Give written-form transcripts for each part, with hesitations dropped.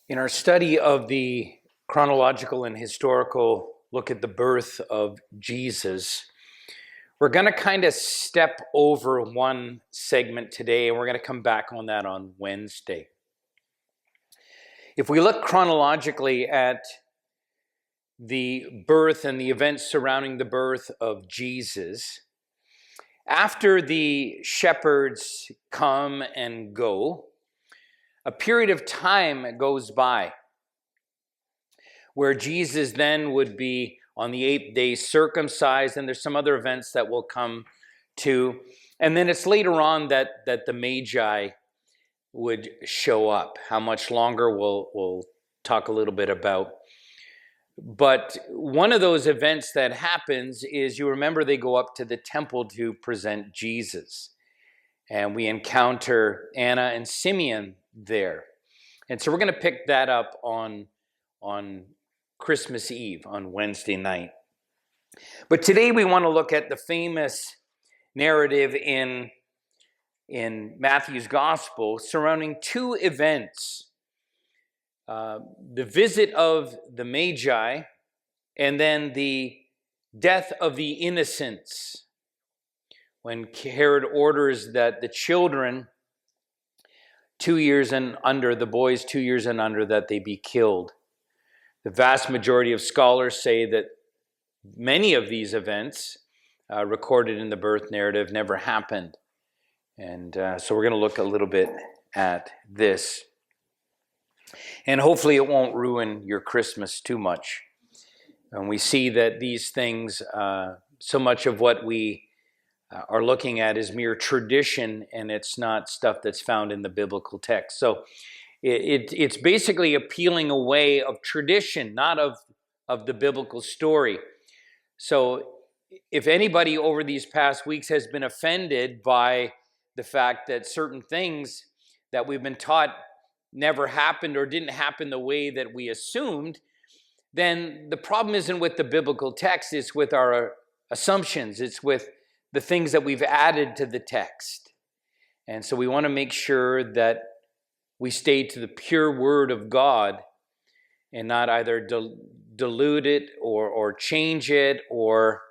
In our study of the chronological and historical look at the birth of Jesus, we're going to kind of step over one segment today, and we're going to come back on that on Wednesday. If we look chronologically at the birth and the events surrounding the birth of Jesus, after the shepherds come and go, a period of time goes by where Jesus then would be on the 8th day circumcised, and there's some other events that we'll come to. And then it's later on that the magi would show up. How much longer we'll talk a little bit about. But one of those events that happens is, you remember, they go up to the temple to present Jesus. And we encounter Anna and Simeon there. And so we're going to pick that up on Christmas Eve, on Wednesday night. But today we want to look at the famous narrative in Matthew's Gospel surrounding two events. The visit of the magi, and then the death of the innocents, when Herod orders that the children 2 years and under, the boys 2 years and under, that they be killed. The vast majority of scholars say that many of these events recorded in the birth narrative never happened. And so we're going to look a little bit at this. And hopefully it won't ruin your Christmas too much. And we see that these things, so much of what we are looking at is mere tradition, and it's not stuff that's found in the biblical text. So it's basically a peeling away of tradition, not of the biblical story. So if anybody over these past weeks has been offended by the fact that certain things that we've been taught never happened or didn't happen the way that we assumed, then the problem isn't with the biblical text, it's with our assumptions, it's with the things that we've added to the text. And so we want to make sure that we stay to the pure word of God and not either dilute it or change it or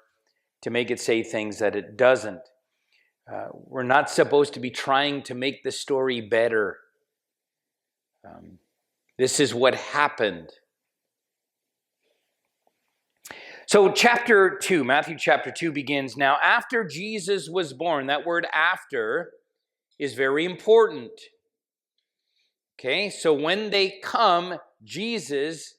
to make it say things that it doesn't. We're not supposed to be trying to make the story better. This is what happened. So chapter 2, Matthew chapter 2 begins, now after Jesus was born. That word after is very important. Okay, so when they come, Jesus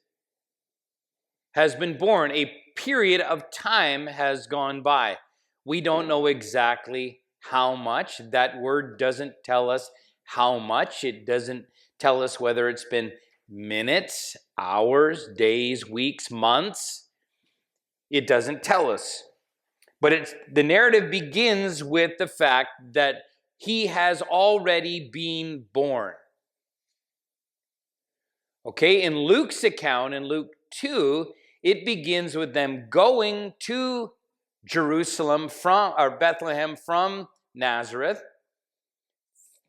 has been born. A period of time has gone by. We don't know exactly how much. That word doesn't tell us how much. It doesn't tell us whether it's been minutes, hours, days, weeks, months. It doesn't tell us. But the narrative begins with the fact that he has already been born. Okay, in Luke's account, in Luke 2, it begins with them going to Jerusalem or Bethlehem from Nazareth.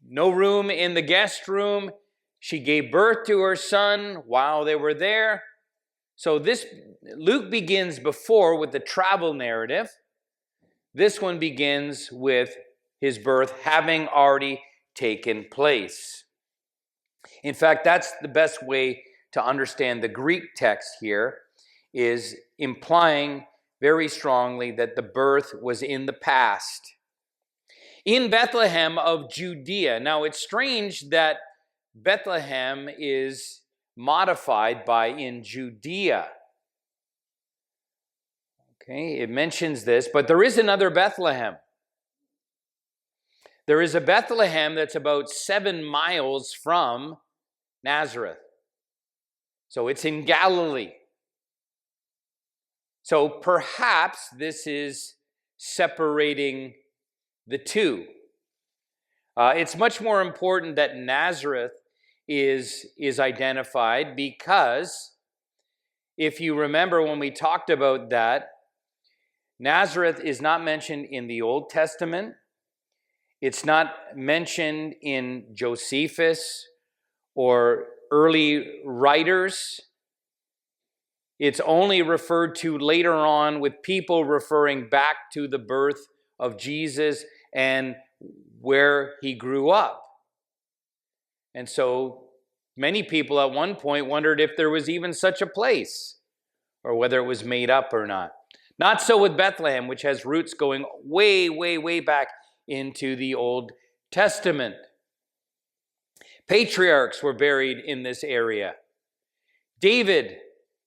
No room in the guest room. She gave birth to her son while they were there. So Luke begins before with the travel narrative. This one begins with his birth having already taken place. In fact, that's the best way to understand the Greek text here, is implying very strongly that the birth was in the past. In Bethlehem of Judea. Now, it's strange that Bethlehem is modified by in Judea. Okay, it mentions this, but there is another Bethlehem. There is a Bethlehem that's about 7 miles from Nazareth. So it's in Galilee. So perhaps this is separating the two. It's much more important that Nazareth is identified, because if you remember when we talked about that, Nazareth is not mentioned in the Old Testament. It's not mentioned in Josephus or early writers. It's only referred to later on with people referring back to the birth of Jesus and where he grew up. And so many people at one point wondered if there was even such a place or whether it was made up or not. Not so with Bethlehem, which has roots going way, way, way back into the Old Testament. Patriarchs were buried in this area. David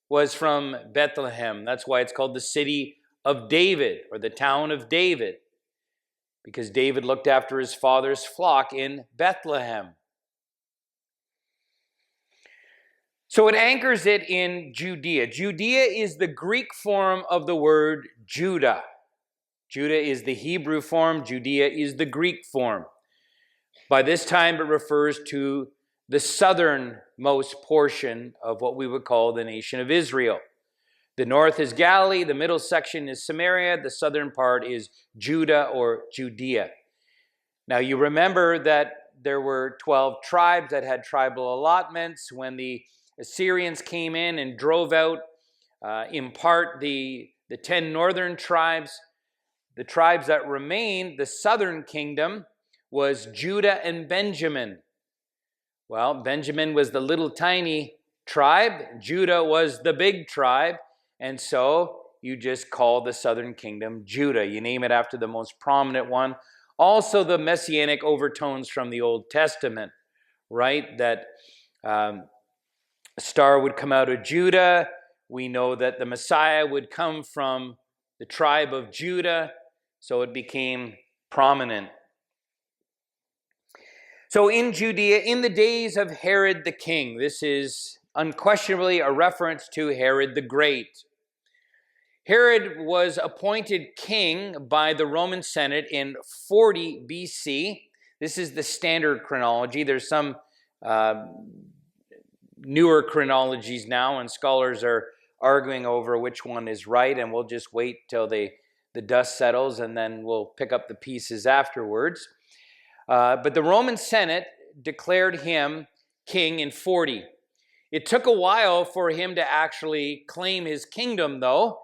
was from Bethlehem. That's why it's called the city of David, or the town of David, because David looked after his father's flock in Bethlehem. So it anchors it in Judea. Judea is the Greek form of the word Judah. Judah is the Hebrew form. Judea is the Greek form. By this time, it refers to the southernmost portion of what we would call the nation of Israel. The north is Galilee, the middle section is Samaria, the southern part is Judah or Judea. Now you remember that there were 12 tribes that had tribal allotments. When the Assyrians came in and drove out, in part, the 10 northern tribes, the tribes that remained, the southern kingdom, was Judah and Benjamin. Well, Benjamin was the little tiny tribe. Judah was the big tribe. And so you just call the southern kingdom Judah. You name it after the most prominent one. Also the messianic overtones from the Old Testament, right? That a star would come out of Judah. We know that the Messiah would come from the tribe of Judah. So it became prominent. So in Judea, in the days of Herod the king, this is unquestionably a reference to Herod the Great. Herod was appointed king by the Roman Senate in 40 BC. This is the standard chronology. There's some newer chronologies now, and scholars are arguing over which one is right, and we'll just wait till the dust settles, and then we'll pick up the pieces afterwards. But the Roman Senate declared him king in 40. It took a while for him to actually claim his kingdom, though,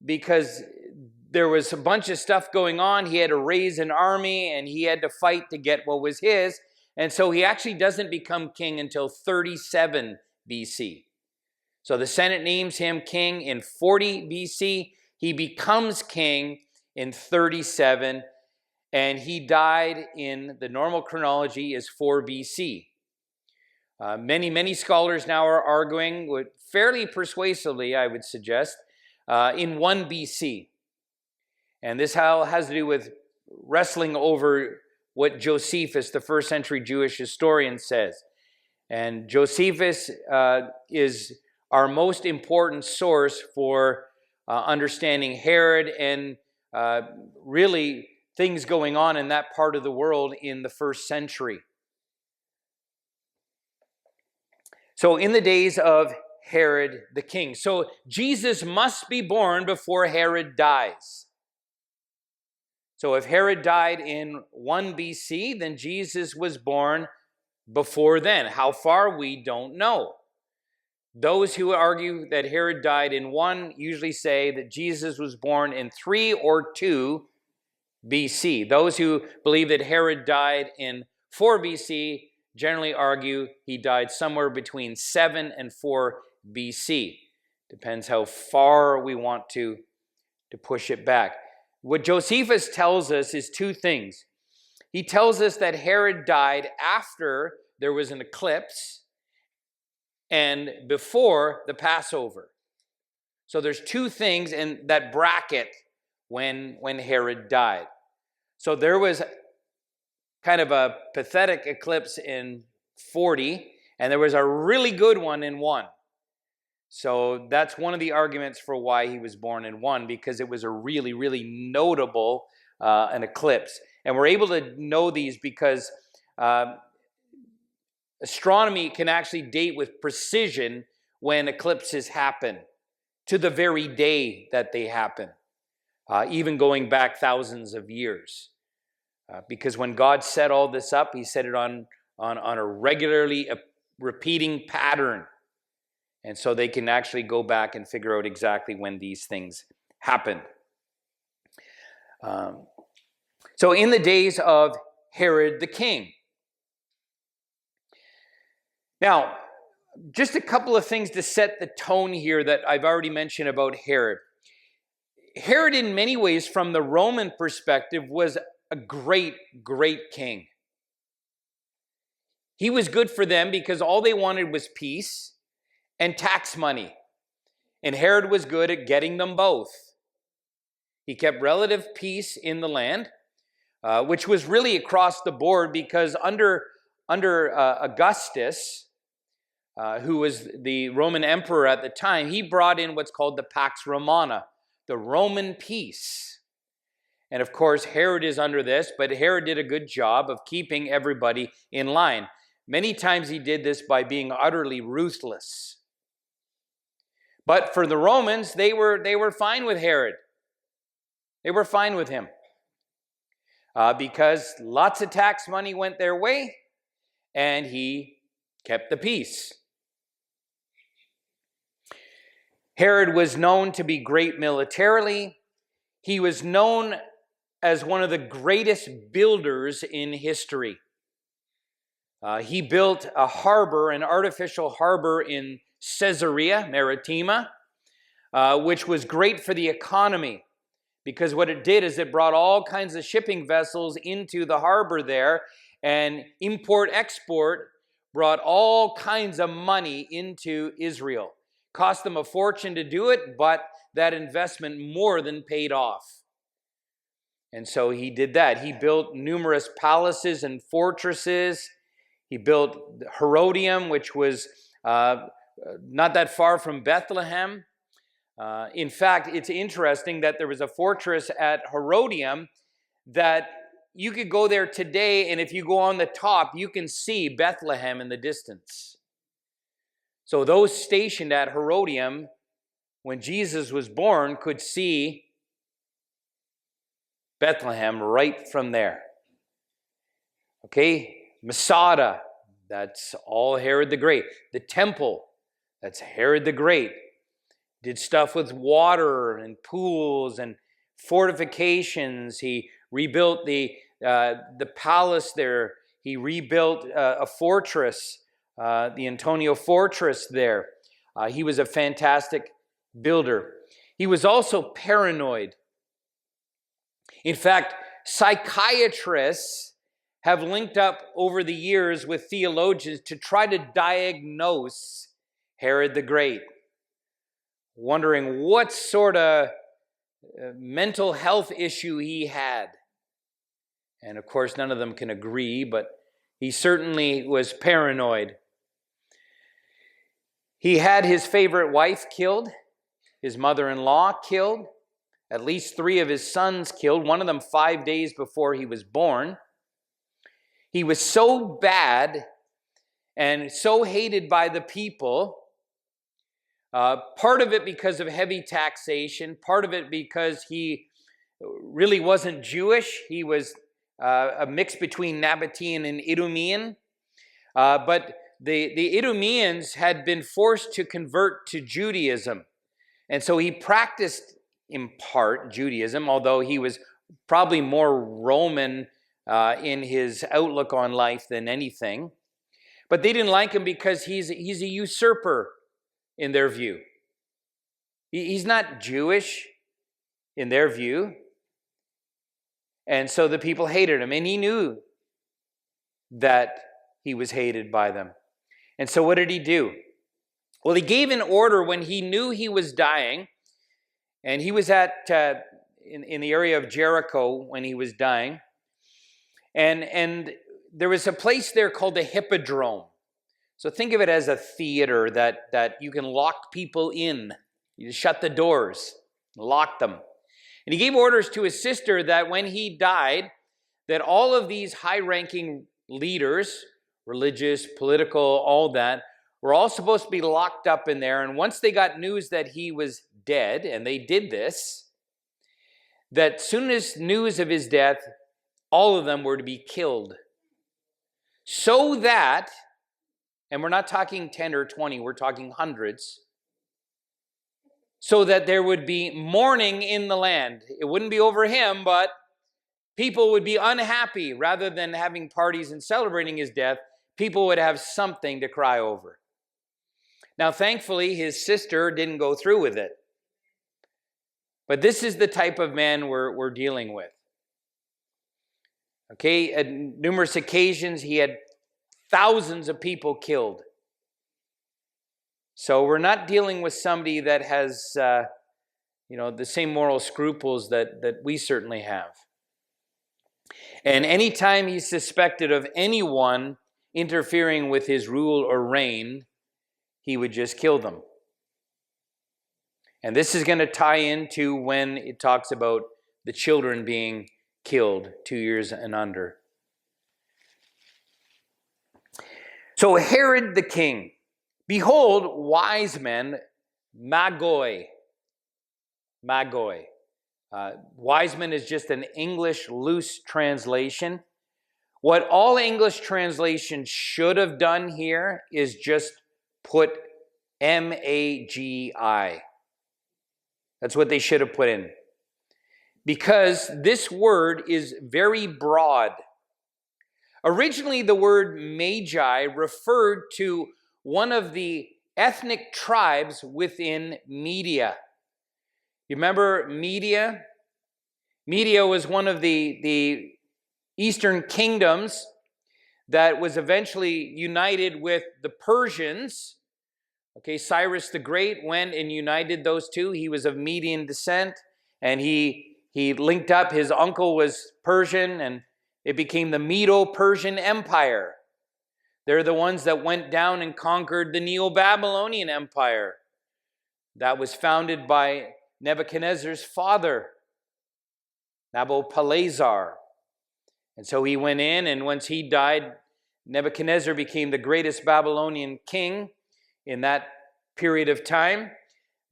because there was a bunch of stuff going on. He had to raise an army, and he had to fight to get what was his. And so he actually doesn't become king until 37 BC. So the Senate names him king in 40 BC. He becomes king in 37, and he died in the normal chronology is 4 BC. Many scholars now are arguing, fairly persuasively, I would suggest, in 1 BC. And this has to do with wrestling over what Josephus, the first century Jewish historian, says. And Josephus is our most important source for understanding Herod and really things going on in that part of the world in the first century. So in the days of Herod the king. So Jesus must be born before Herod dies. So if Herod died in 1 BC, then Jesus was born before then. How far? We don't know. Those who argue that Herod died in 1 usually say that Jesus was born in 3 or 2 BC. Those who believe that Herod died in 4 BC generally argue he died somewhere between 7 and 4 BC. Depends how far we want to push it back. What Josephus tells us is 2 things. He tells us that Herod died after there was an eclipse and before the Passover. So there's 2 things in that bracket when Herod died. So there was kind of a pathetic eclipse in 40, and there was a really good one in 1. So that's one of the arguments for why he was born in 1, because it was a really, really notable an eclipse. And we're able to know these because astronomy can actually date with precision when eclipses happen to the very day that they happen, even going back thousands of years. Because when God set all this up, he set it on a regularly repeating pattern. And so they can actually go back and figure out exactly when these things happened. So in the days of Herod the king. Now, just a couple of things to set the tone here that I've already mentioned about Herod. Herod, in many ways, from the Roman perspective, was a great, great king. He was good for them because all they wanted was peace and tax money. And Herod was good at getting them both. He kept relative peace in the land, which was really across the board because under Augustus, who was the Roman emperor at the time, he brought in what's called the Pax Romana, the Roman peace. And of course, Herod is under this, but Herod did a good job of keeping everybody in line. Many times he did this by being utterly ruthless. But for the Romans, they were fine with Herod. They were fine with him because lots of tax money went their way, and he kept the peace. Herod was known to be great militarily. He was known as one of the greatest builders in history. He built a harbor, an artificial harbor in Caesarea Maritima, which was great for the economy because what it did is it brought all kinds of shipping vessels into the harbor there, and import-export brought all kinds of money into Israel. Cost them a fortune to do it, but that investment more than paid off. And so he did that. He built numerous palaces and fortresses. He built Herodium, which was not that far from Bethlehem. In fact, it's interesting that there was a fortress at Herodium that you could go there today, and if you go on the top, you can see Bethlehem in the distance. So those stationed at Herodium, when Jesus was born, could see Bethlehem right from there. Okay, Masada, that's all Herod the Great. The temple, that's Herod the Great. Did stuff with water and pools and fortifications. He rebuilt the palace there. He rebuilt a fortress, the Antonia Fortress there. He was a fantastic builder. He was also paranoid. In fact, psychiatrists have linked up over the years with theologians to try to diagnose Herod the Great, wondering what sort of mental health issue he had. And of course, none of them can agree, but he certainly was paranoid. He had his favorite wife killed, his mother-in-law killed, at least 3 of his sons killed, one of them 5 days before he was born. He was so bad and so hated by the people, part of it because of heavy taxation, part of it because he really wasn't Jewish. He was a mix between Nabatean and Idumean. But the Idumeans had been forced to convert to Judaism. And so he practiced, in part, Judaism, although he was probably more Roman in his outlook on life than anything. But they didn't like him because he's a usurper in their view. He's not Jewish in their view. And so the people hated him, and he knew that he was hated by them. And so what did he do? Well, he gave an order when he knew he was dying, and he was in the area of Jericho when he was dying, and there was a place there called the Hippodrome. So think of it as a theater that you can lock people in. You just shut the doors, lock them. And he gave orders to his sister that when he died, that all of these high-ranking leaders, religious, political, all that, were all supposed to be locked up in there. And once they got news that he was dead, and they did this, that soon as news of his death, all of them were to be killed. So that and we're not talking 10 or 20, we're talking hundreds, so that there would be mourning in the land. It wouldn't be over him, but people would be unhappy. Rather than having parties and celebrating his death, people would have something to cry over. Now, thankfully, his sister didn't go through with it. But this is the type of man we're dealing with. Okay, at numerous occasions, he had thousands of people killed. So we're not dealing with somebody that has, the same moral scruples that we certainly have. And anytime he's suspected of anyone interfering with his rule or reign, he would just kill them. And this is going to tie into when it talks about the children being killed 2 years and under. So Herod the king, behold, wise men, magoi. Magoi. Wise men is just an English loose translation. What all English translations should have done here is just put magi. That's what they should have put in. Because this word is very broad. Originally, the word magi referred to one of the ethnic tribes within Media. You remember Media? Media was one of the Eastern kingdoms that was eventually united with the Persians. Okay, Cyrus the Great went and united those two. He was of Median descent, and he linked up. His uncle was Persian, and it became the Medo-Persian Empire. They're the ones that went down and conquered the Neo-Babylonian Empire. That was founded by Nebuchadnezzar's father, Nabopolassar. And so he went in, and once he died, Nebuchadnezzar became the greatest Babylonian king in that period of time.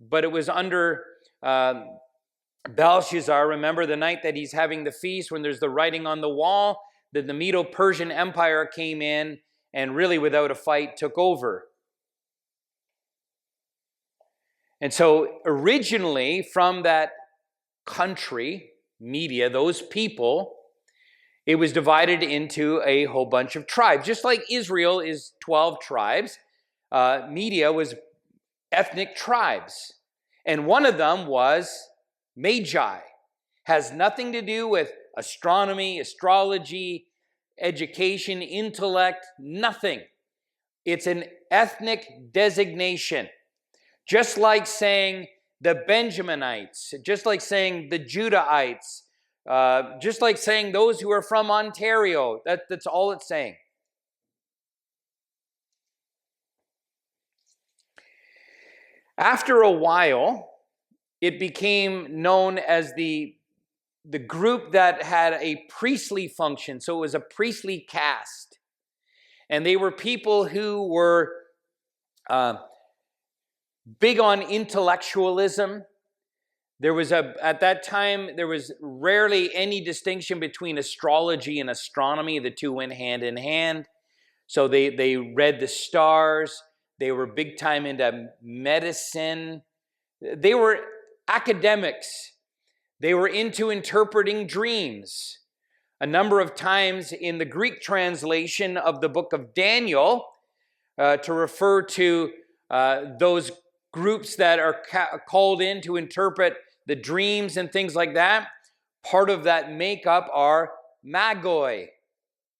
But it was under Belshazzar, remember the night that he's having the feast, when there's the writing on the wall, that the Medo-Persian Empire came in and really without a fight took over. And so originally from that country, Media, those people, it was divided into a whole bunch of tribes. Just like Israel is 12 tribes, Media was ethnic tribes. And one of them was magi. Has nothing to do with astronomy, astrology, education, intellect, nothing. It's an ethnic designation. Just like saying the Benjaminites, just like saying the Judahites, just like saying those who are from Ontario. That's all it's saying. After a while, it became known as the group that had a priestly function. So it was a priestly caste. And they were people who were big on intellectualism. There was at that time, there was rarely any distinction between astrology and astronomy. The two went hand in hand. So they read the stars. They were big time into medicine. They were academics. They were into interpreting dreams. A number of times in the Greek translation of the book of Daniel, to refer to those groups that are called in to interpret the dreams and things like that, part of that makeup are magoi,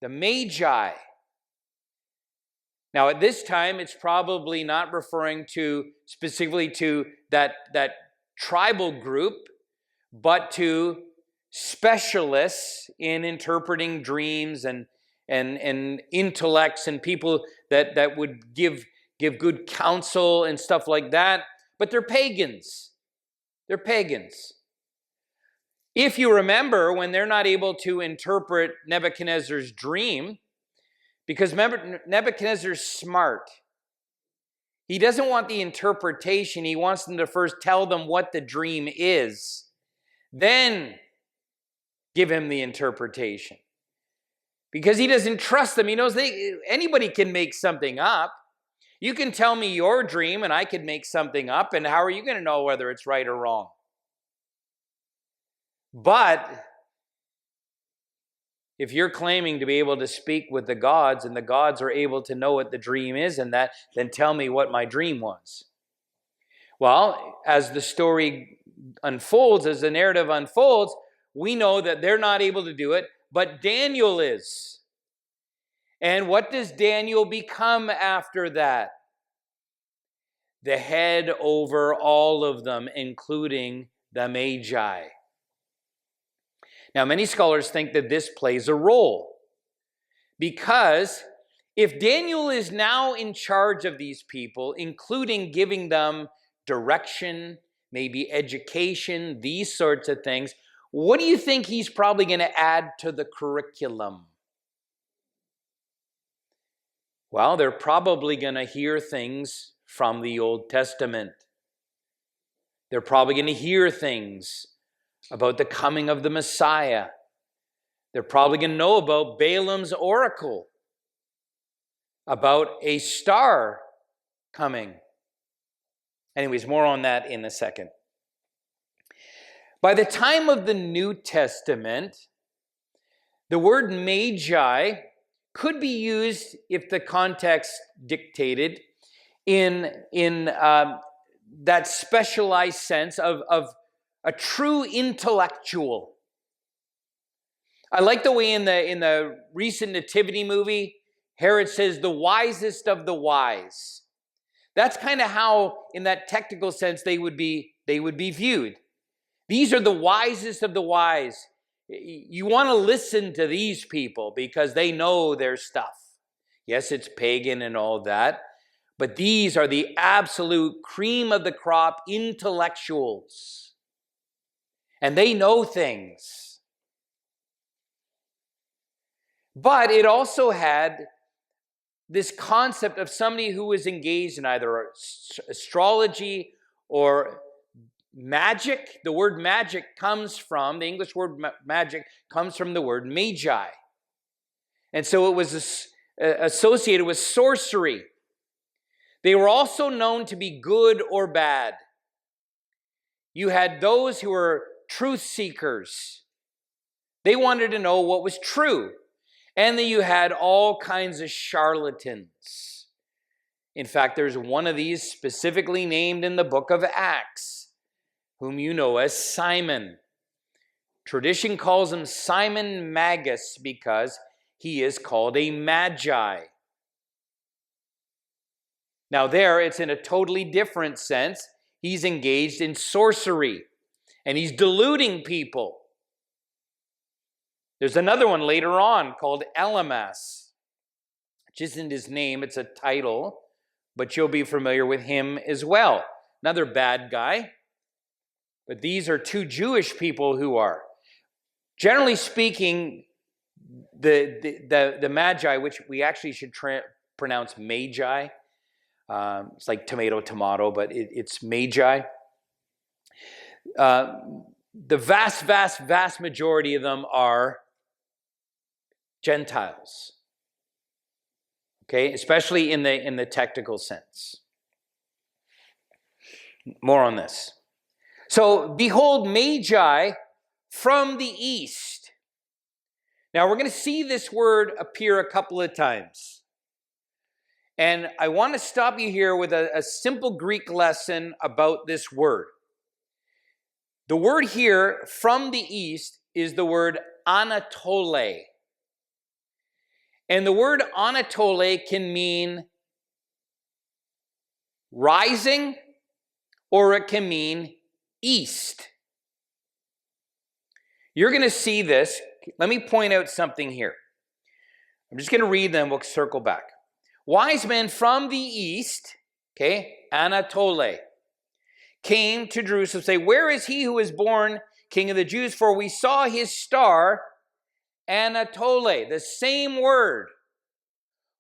the magi. Now, at this time, it's probably not referring to specifically to that tribal group, but to specialists in interpreting dreams and intellects and people that would give good counsel and stuff like that. But they're pagans. They're pagans. If you remember, when they're not able to interpret Nebuchadnezzar's dream, because remember, Nebuchadnezzar's smart. He doesn't want the interpretation. He wants them to first tell them what the dream is, then give him the interpretation. Because he doesn't trust them. He knows anybody can make something up. You can tell me your dream and I could make something up, and how are you going to know whether it's right or wrong? But if you're claiming to be able to speak with the gods and the gods are able to know what the dream is and that, then tell me what my dream was. Well, as the story unfolds, as the narrative unfolds, we know that they're not able to do it, but Daniel is. And what does Daniel become after that? The head over all of them, including the magi. Now, many scholars think that this plays a role, because if Daniel is now in charge of these people, including giving them direction, maybe education, these sorts of things, what do you think he's probably going to add to the curriculum? Well, they're probably going to hear things from the Old Testament. They're probably going to hear things about the coming of the Messiah. They're probably going to know about Balaam's oracle, about a star coming. Anyways, more on that in a second. By the time of the New Testament, the word magi could be used, if the context dictated, in that specialized sense of a true intellectual. I like the way in the recent Nativity movie, Herod says, the wisest of the wise. That's kind of how, in that technical sense, they would be viewed. These are the wisest of the wise. You want to listen to these people because they know their stuff. Yes, it's pagan and all that, but these are the absolute cream of the crop intellectuals. And they know things. But it also had this concept of somebody who was engaged in either astrology or magic. The word magic comes from, the English word magic comes from the word magi. And so it was associated with sorcery. They were also known to be good or bad. You had those who were truth seekers. They wanted to know what was true. And then you had all kinds of charlatans. In fact, there's one of these specifically named in the book of Acts, whom you know as Simon. Tradition calls him Simon Magus because he is called a magi. Now there, it's in a totally different sense. He's engaged in sorcery, and he's deluding people. There's another one later on called Elymas, which isn't his name, it's a title, but you'll be familiar with him as well. Another bad guy. But these are two Jewish people who are. Generally speaking, the magi, which we actually should pronounce magi. It's like tomato, but it's magi. The vast majority of them are Gentiles. Okay, especially in the technical sense. More on this. So, behold, magi from the east. Now, we're going to see this word appear a couple of times. And I want to stop you here with a simple Greek lesson about this word. The word here, from the east, is the word Anatole. And the word Anatole can mean rising, or it can mean east. You're going to see this. Let me point out something here. I'm just going to read them. We'll circle back. Wise men from the east, okay, Anatole, came to Jerusalem, say, where is he who is born King of the Jews? For we saw his star, Anatole, the same word.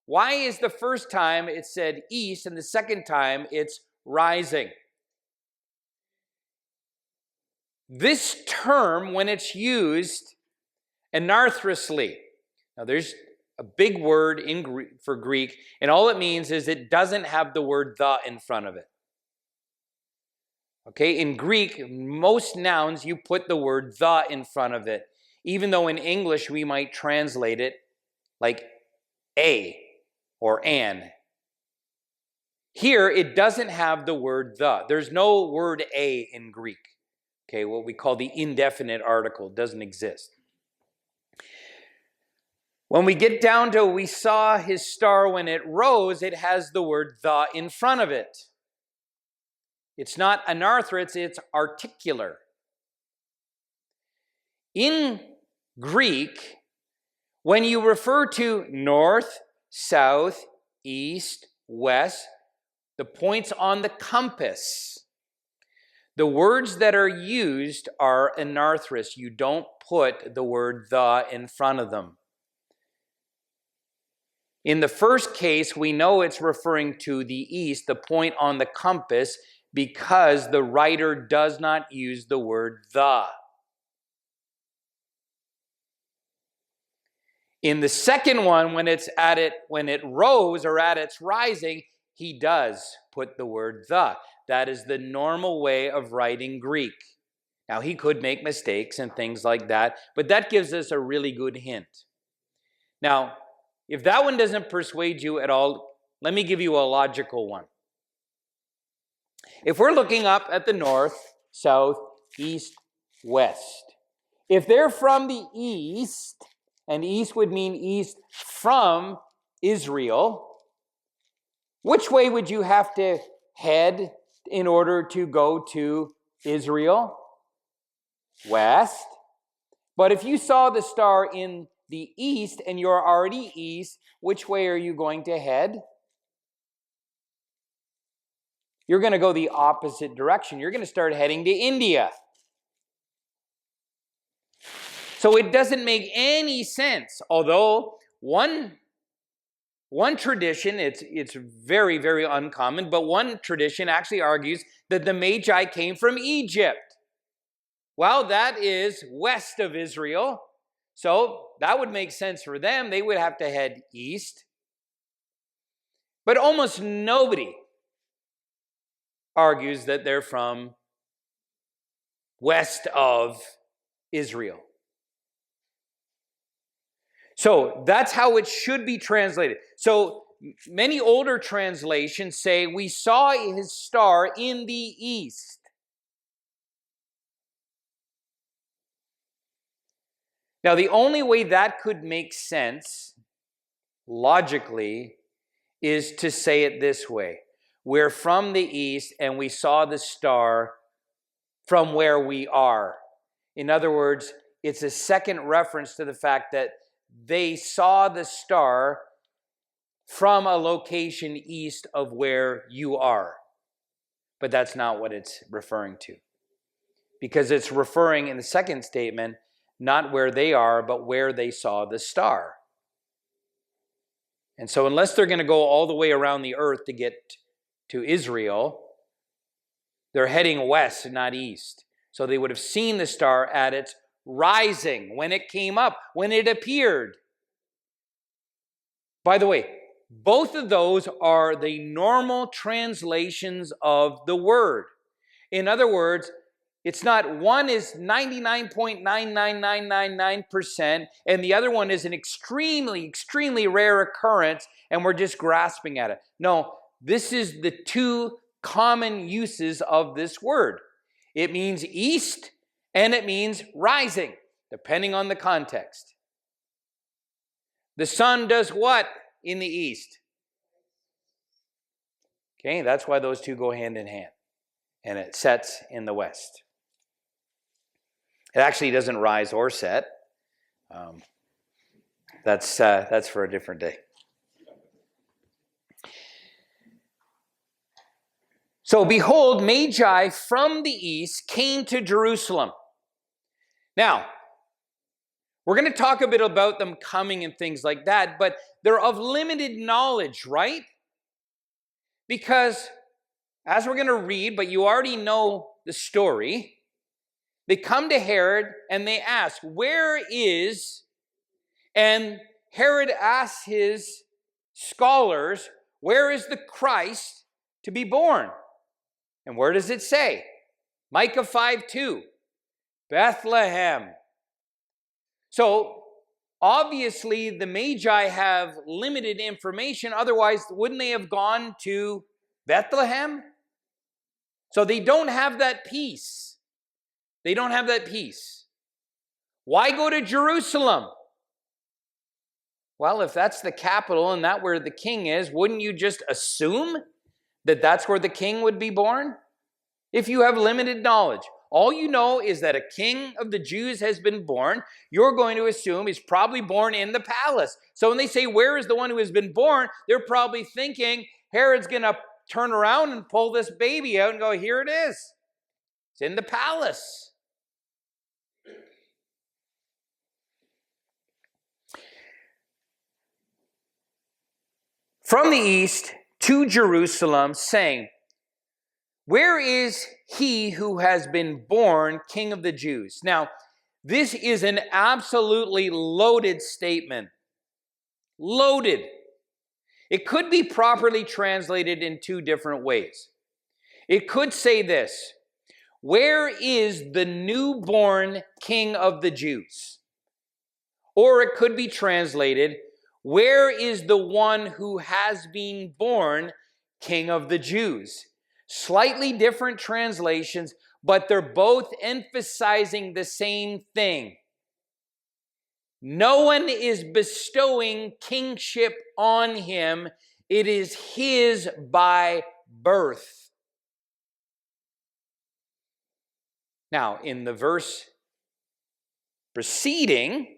Why is the first time it said east and the second time it's rising? This term, when it's used anarthrously, now there's a big word for Greek, and all it means is it doesn't have the word the in front of it. Okay, in Greek, most nouns, you put the word the in front of it, even though in English we might translate it like a or an. Here, it doesn't have the word the. There's no word a in Greek. Okay, what we call the indefinite article doesn't exist. When we get down to we saw his star when it rose, it has the word the in front of it. It's not anarthrous, it's articular. In Greek, when you refer to north, south, east, west, the points on the compass, the words that are used are anarthrous. You don't put the word the in front of them. In the first case, we know it's referring to the east, the point on the compass, because the writer does not use the word the. In the second one, when it rose or at its rising, he does put the word the. That is the normal way of writing Greek. Now, he could make mistakes and things like that, but that gives us a really good hint. Now, if that one doesn't persuade you at all, let me give you a logical one. If we're looking up at the north, south, east, west, if they're from the east, and east would mean east from Israel, which way would you have to head in order to go to Israel? West. But if you saw the star in the east and you're already east, which way are you going to head? You're going to go the opposite direction. You're going to start heading to India. So it doesn't make any sense. Although one tradition, it's very, very uncommon, but one tradition actually argues that the magi came from Egypt. Well, that is west of Israel. So that would make sense for them. They would have to head east. But almost nobody argues that they're from west of Israel. So that's how it should be translated. So many older translations say, we saw his star in the east. Now, the only way that could make sense, logically, is to say it this way. We're from the east, and we saw the star from where we are. In other words, it's a second reference to the fact that they saw the star from a location east of where you are. But that's not what it's referring to. Because it's referring in the second statement, not where they are, but where they saw the star. And so unless they're going to go all the way around the earth to get to Israel, they're heading west and not east. So they would have seen the star at its rising, when it came up, when it appeared. By the way, both of those are the normal translations of the word. In other words, it's not one is 99.99999% and the other one is an extremely, extremely rare occurrence and we're just grasping at it. No, this is the two common uses of this word. It means east and it means rising, depending on the context. The sun does what in the east? Okay, that's why those two go hand in hand. And it sets in the west. It actually doesn't rise or set. That's for a different day. So behold, magi from the east came to Jerusalem. Now, we're going to talk a bit about them coming and things like that, but they're of limited knowledge, right? Because, as we're going to read, but you already know the story, they come to Herod and they ask, where is, and Herod asks his scholars, where is the Christ to be born? And where does it say? Micah 5:2, Bethlehem. So, obviously, the Magi have limited information. Otherwise, wouldn't they have gone to Bethlehem? So they don't have that peace. They don't have that peace. Why go to Jerusalem? Well, if that's the capital and that's where the king is, wouldn't you just assume that that's where the king would be born? If you have limited knowledge, all you know is that a king of the Jews has been born, you're going to assume he's probably born in the palace. So when they say, where is the one who has been born? They're probably thinking Herod's going to turn around and pull this baby out and go, here it is. It's in the palace. From the east to Jerusalem, saying, where is he who has been born King of the Jews? Now, this is an absolutely loaded statement. Loaded. It could be properly translated in two different ways. It could say this, where is the newborn King of the Jews? Or it could be translated, where is the one who has been born King of the Jews? Slightly different translations, but they're both emphasizing the same thing. No one is bestowing kingship on him. It is his by birth. Now, in the verse preceding,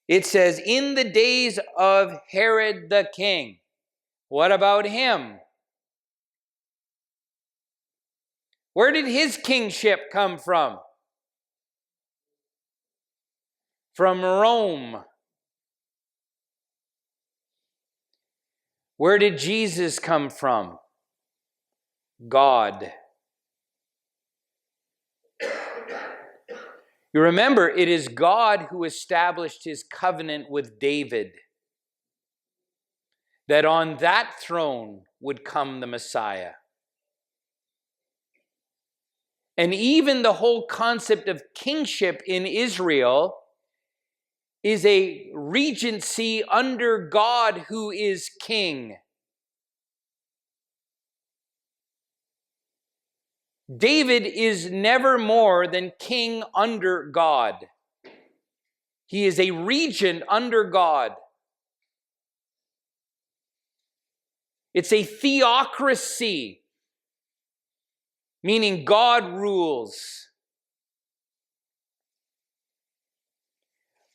it says, in the days of Herod the king. What about him? Where did his kingship come from? From Rome. Where did Jesus come from? God. You remember, it is God who established his covenant with David, that on that throne would come the Messiah. And even the whole concept of kingship in Israel is a regency under God who is king. David is never more than king under God. He is a regent under God. It's a theocracy, meaning God rules.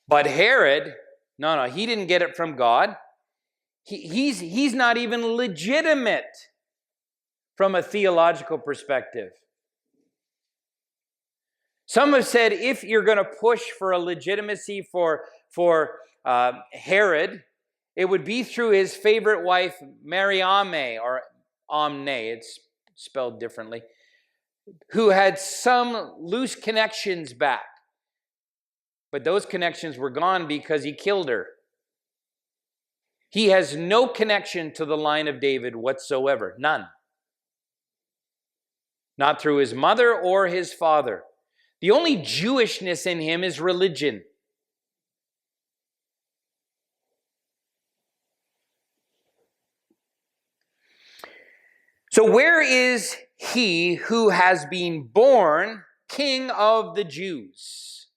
But Herod, no, he didn't get it from God. He's not even legitimate from a theological perspective. Some have said if you're going to push for a legitimacy for Herod, it would be through his favorite wife, Mariamne, or Amne, it's spelled differently, who had some loose connections back. But those connections were gone because he killed her. He has no connection to the line of David whatsoever. None. Not through his mother or his father. The only Jewishness in him is religion. So where is he who has been born King of the Jews?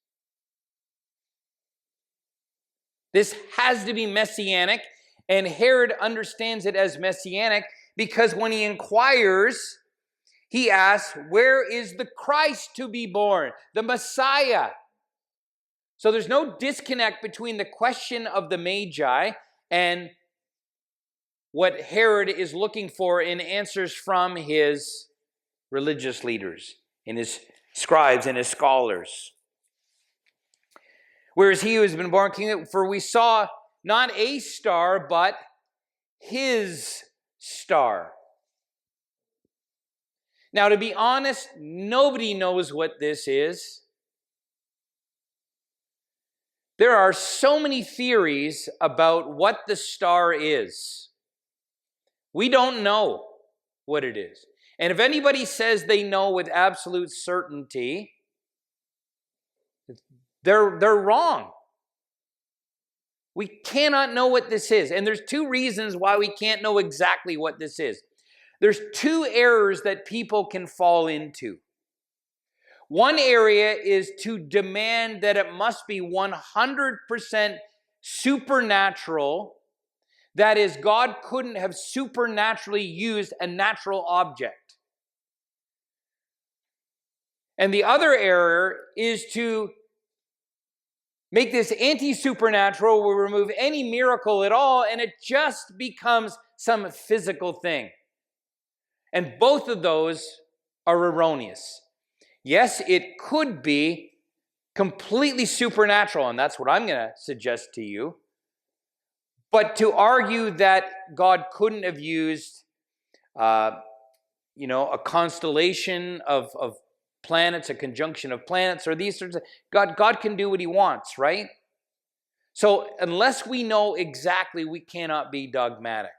This has to be messianic, and Herod understands it as messianic because when he inquires, he asks, where is the Christ to be born? The Messiah. So there's no disconnect between the question of the Magi and what Herod is looking for in answers from his religious leaders, and his scribes and his scholars. Where is he who has been born king? For we saw not a star, but his star. Now, to be honest, nobody knows what this is. There are so many theories about what the star is. We don't know what it is. And if anybody says they know with absolute certainty, they're wrong. We cannot know what this is. And there's two reasons why we can't know exactly what this is. There's two errors that people can fall into. One area is to demand that it must be 100% supernatural. That is, God couldn't have supernaturally used a natural object. And the other error is to make this anti-supernatural, we'll remove any miracle at all, and it just becomes some physical thing. And both of those are erroneous. Yes, it could be completely supernatural, and that's what I'm going to suggest to you. But to argue that God couldn't have used, a constellation of planets, a conjunction of planets, or these sorts of... God can do what he wants, right? So unless we know exactly, we cannot be dogmatic.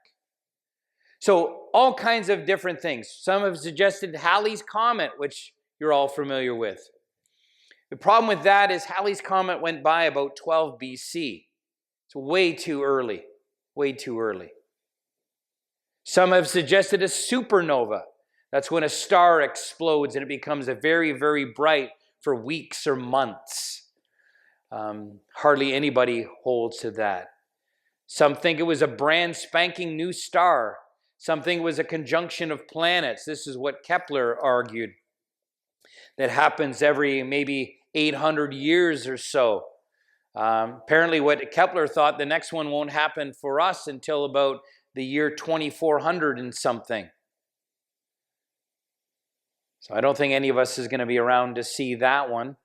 So all kinds of different things. Some have suggested Halley's Comet, which you're all familiar with. The problem with that is Halley's Comet went by about 12 BC. It's way too early. Way too early. Some have suggested a supernova. That's when a star explodes and it becomes a very, very bright for weeks or months. Hardly anybody holds to that. Some think it was a brand spanking new star. Some think it was a conjunction of planets. This is what Kepler argued. That happens every maybe 800 years or so. Apparently what Kepler thought, the next one won't happen for us until about the year 2400 and something. So I don't think any of us is going to be around to see that one.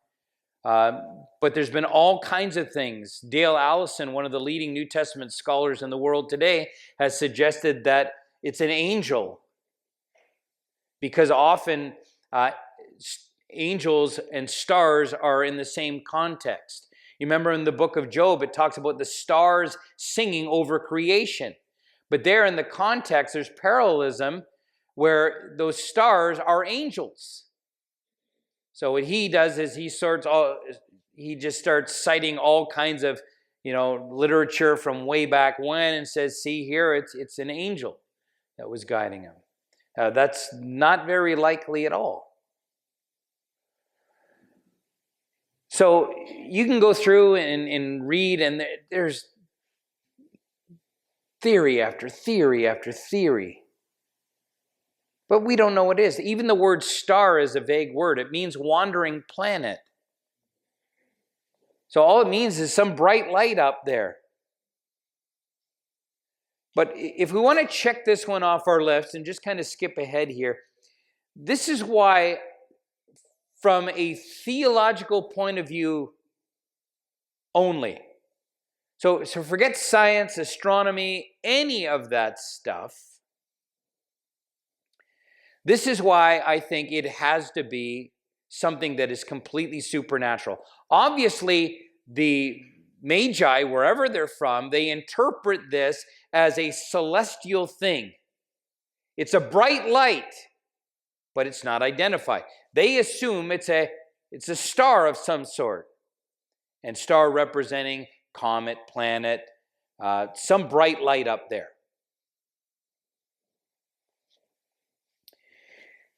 But there's been all kinds of things. Dale Allison, one of the leading New Testament scholars in the world today, has suggested that it's an angel. Because often angels and stars are in the same context. You remember in the book of Job, it talks about the stars singing over creation. But there in the context, there's parallelism where those stars are angels. So what he does is he just starts citing all kinds of, literature from way back when and says, see here, it's an angel that was guiding him. That's not very likely at all. So you can go through and read, and there's theory after theory after theory. But we don't know what it is. Even the word star is a vague word. It means wandering planet. So all it means is some bright light up there. But if we want to check this one off our list and just kind of skip ahead here, this is why, from a theological point of view only. So forget science, astronomy, any of that stuff. This is why I think it has to be something that is completely supernatural. Obviously, the magi, wherever they're from, they interpret this as a celestial thing. It's a bright light, but it's not identified. They assume it's a star of some sort, and star representing comet, planet, some bright light up there.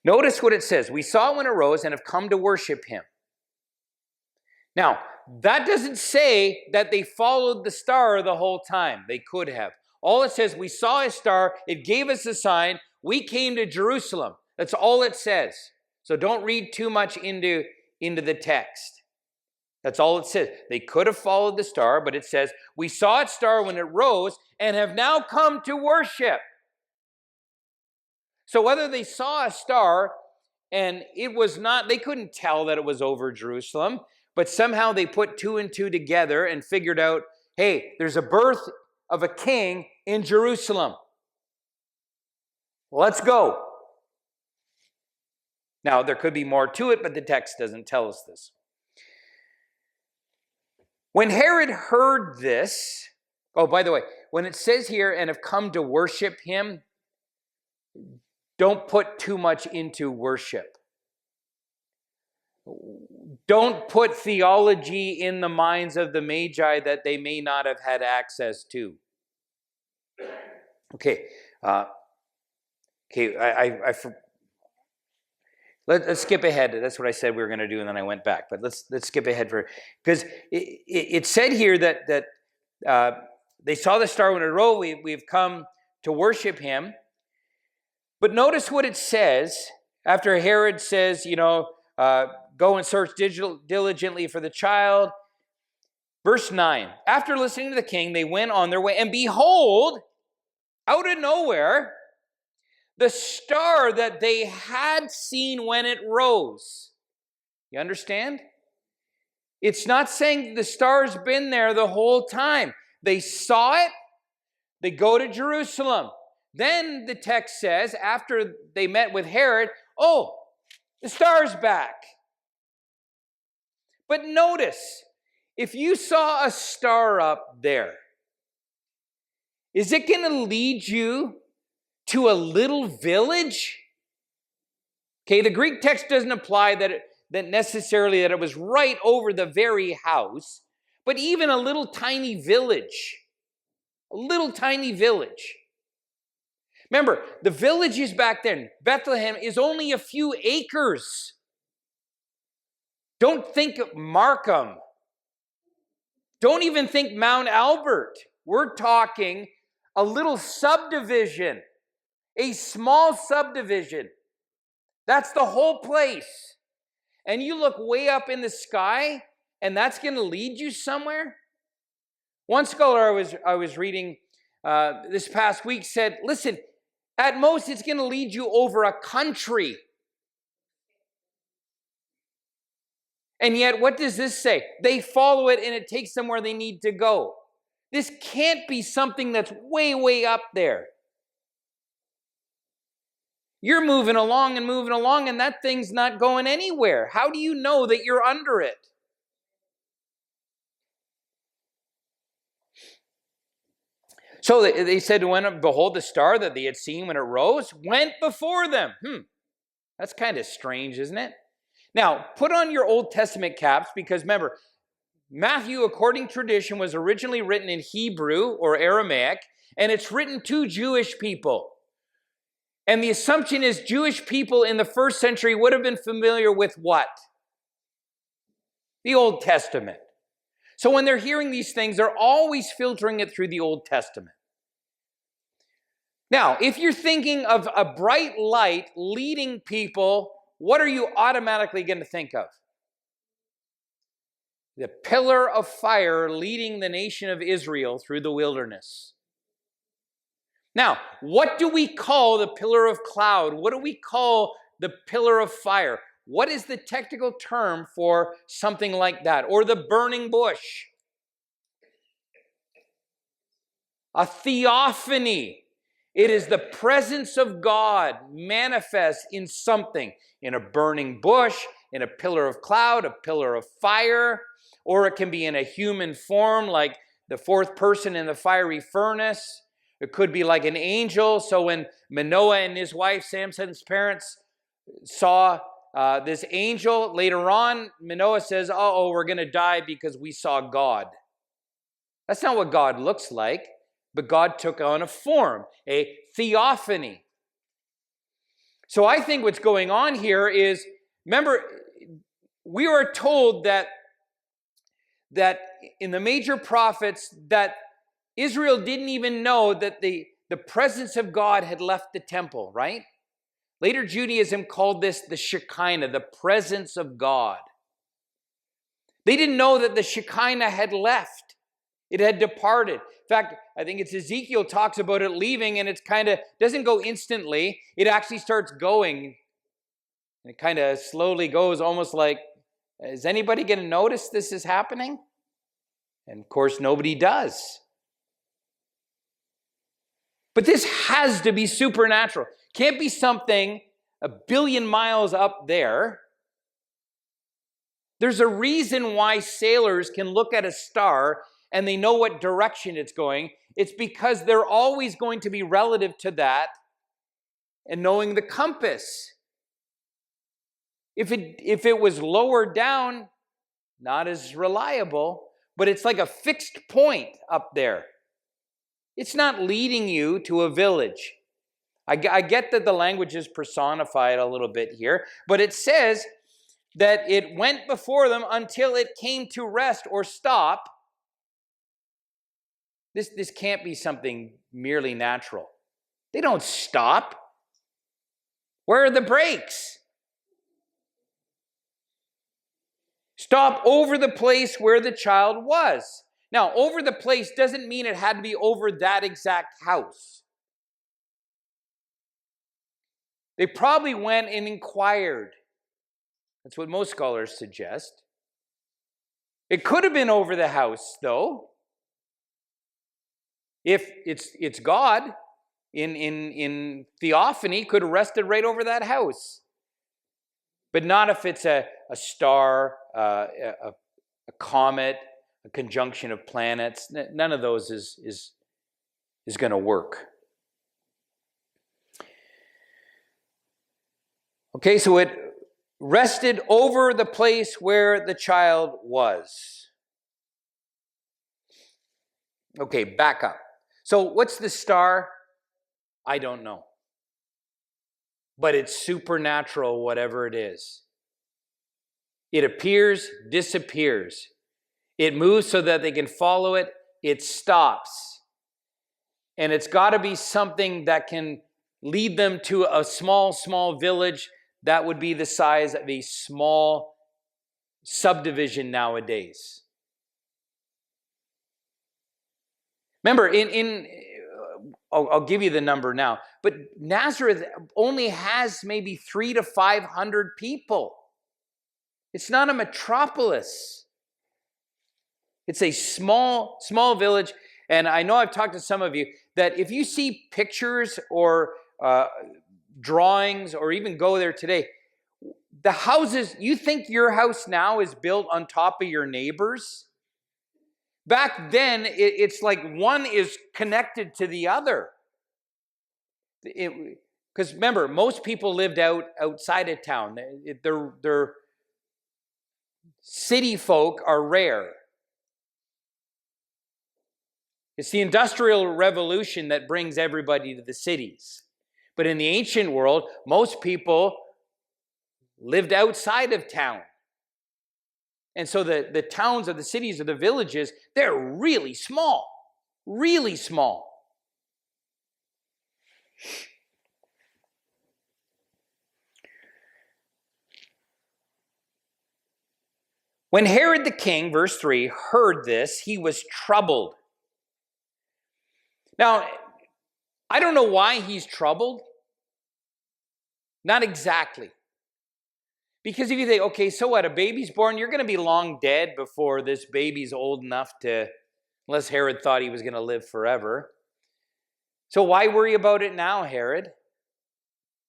Notice what it says. We saw when it rose and have come to worship him. Now, that doesn't say that they followed the star the whole time. They could have. All it says, we saw a star, it gave us a sign, we came to Jerusalem. That's all it says. So don't read too much into the text. That's all it says. They could have followed the star, but it says, we saw its star when it rose and have now come to worship. So whether they saw a star and it was not, they couldn't tell that it was over Jerusalem, but somehow they put two and two together and figured out, hey, there's a birth of a king in Jerusalem. Let's go. Now, there could be more to it, but the text doesn't tell us this. When Herod heard this, oh, by the way, when it says here, and have come to worship him, don't put too much into worship. Don't put theology in the minds of the magi that they may not have had access to. Okay, let's skip ahead. That's what I said we were going to do, and then I went back. But let's skip ahead because it said here that they saw the star when it rose. We've come to worship him. But notice what it says after Herod says, go and search diligently for the child. Verse 9, after listening to the king, they went on their way, and behold, out of nowhere, the star that they had seen when it rose. You understand? It's not saying the star's been there the whole time. They saw it, they go to Jerusalem. Then the text says, after they met with Herod, oh, the star's back. But notice, if you saw a star up there, is it going to lead you to a little village? Okay, the Greek text doesn't imply that necessarily that it was right over the very house, but even a little tiny village. A little tiny village. Remember, the villages back then, Bethlehem, is only a few acres. Don't think of Markham. Don't even think Mount Albert. We're talking a little subdivision, a small subdivision. That's the whole place. And you look way up in the sky, and that's going to lead you somewhere? One scholar I was reading this past week said, listen, at most, it's going to lead you over a country. And yet, what does this say? They follow it and it takes them where they need to go. This can't be something that's way, way up there. You're moving along, and that thing's not going anywhere. How do you know that you're under it? So they said, when behold, the star that they had seen when it rose went before them. That's kind of strange, isn't it? Now, put on your Old Testament caps, because remember, Matthew, according to tradition, was originally written in Hebrew or Aramaic, and it's written to Jewish people. And the assumption is Jewish people in the first century would have been familiar with what? The Old Testament. So when they're hearing these things, they're always filtering it through the Old Testament. Now, if you're thinking of a bright light leading people, what are you automatically going to think of? The pillar of fire leading the nation of Israel through the wilderness. Now, what do we call the pillar of cloud? What do we call the pillar of fire? What is the technical term for something like that? Or the burning bush? A theophany. It is the presence of God manifest in something. In a burning bush, in a pillar of cloud, a pillar of fire. Or it can be in a human form, like the fourth person in the fiery furnace. It could be like an angel. So when Manoah and his wife, Samson's parents, saw this angel, later on, Manoah says, we're going to die because we saw God. That's not what God looks like, but God took on a form, a theophany. So I think what's going on here is, remember, we are told that in the major prophets that Israel didn't even know that the presence of God had left the temple, right? Later Judaism called this the Shekinah, the presence of God. They didn't know that the Shekinah had left. It had departed. In fact, I think it's Ezekiel talks about it leaving, and it's kind of doesn't go instantly. It actually starts going. And it kind of slowly goes, almost like, is anybody going to notice this is happening? And of course, nobody does. But this has to be supernatural. Can't be something a billion miles up there. There's a reason why sailors can look at a star and they know what direction it's going. It's because they're always going to be relative to that and knowing the compass. If it was lower down, not as reliable, but it's like a fixed point up there. It's not leading you to a village. I get that the language is personified a little bit here, but it says that it went before them until it came to rest or stop. This can't be something merely natural. They don't stop. Where are the brakes? Stop over the place where the child was. Now, over the place doesn't mean it had to be over that exact house. They probably went and inquired. That's what most scholars suggest. It could have been over the house, though. If it's God in theophany, could have rested right over that house. But not if it's a star, a comet, a conjunction of planets. None of those is going to work. Okay, so it rested over the place where the child was. Okay, back up. So what's the star? I don't know. But it's supernatural, whatever it is. It appears, disappears. It moves so that they can follow it. It stops. And it's got to be something that can lead them to a small village that would be the size of a small subdivision nowadays. Remember, I'll give you the number now, but Nazareth only has maybe 300 to 500 people. It's not a metropolis. It's a small village. And I know I've talked to some of you that if you see pictures or drawings or even go there today, the houses, you think your house now is built on top of your neighbor's? Back then, it's like one is connected to the other. Because remember, most people lived outside of town. Their city folk are rare. It's the Industrial Revolution that brings everybody to the cities. But in the ancient world, most people lived outside of town. And so the towns or the cities or the villages, they're really small. Really small. When Herod the king, verse 3, heard this, he was troubled. Now, I don't know why he's troubled. Not exactly. Because if you think, okay, so what, a baby's born, you're going to be long dead before this baby's old enough to, unless Herod thought he was going to live forever. So why worry about it now, Herod?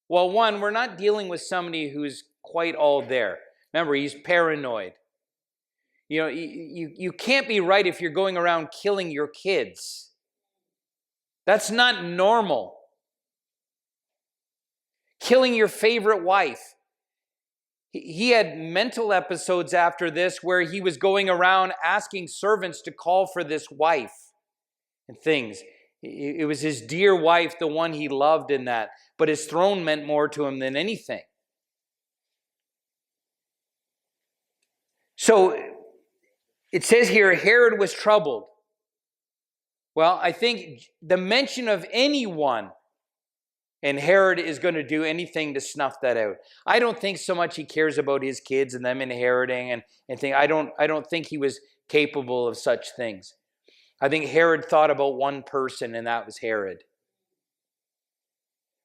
Well, one, we're not dealing with somebody who's quite all there. Remember, he's paranoid. You know, you can't be right if you're going around killing your kids. That's not normal. Killing your favorite wife. He had mental episodes after this where he was going around asking servants to call for this wife and things. It was his dear wife, the one he loved in that. But his throne meant more to him than anything. So it says here, Herod was troubled. Well, I think the mention of anyone, and Herod is going to do anything to snuff that out. I don't think so much he cares about his kids and them inheriting and things. I don't think he was capable of such things. I think Herod thought about one person, and that was Herod.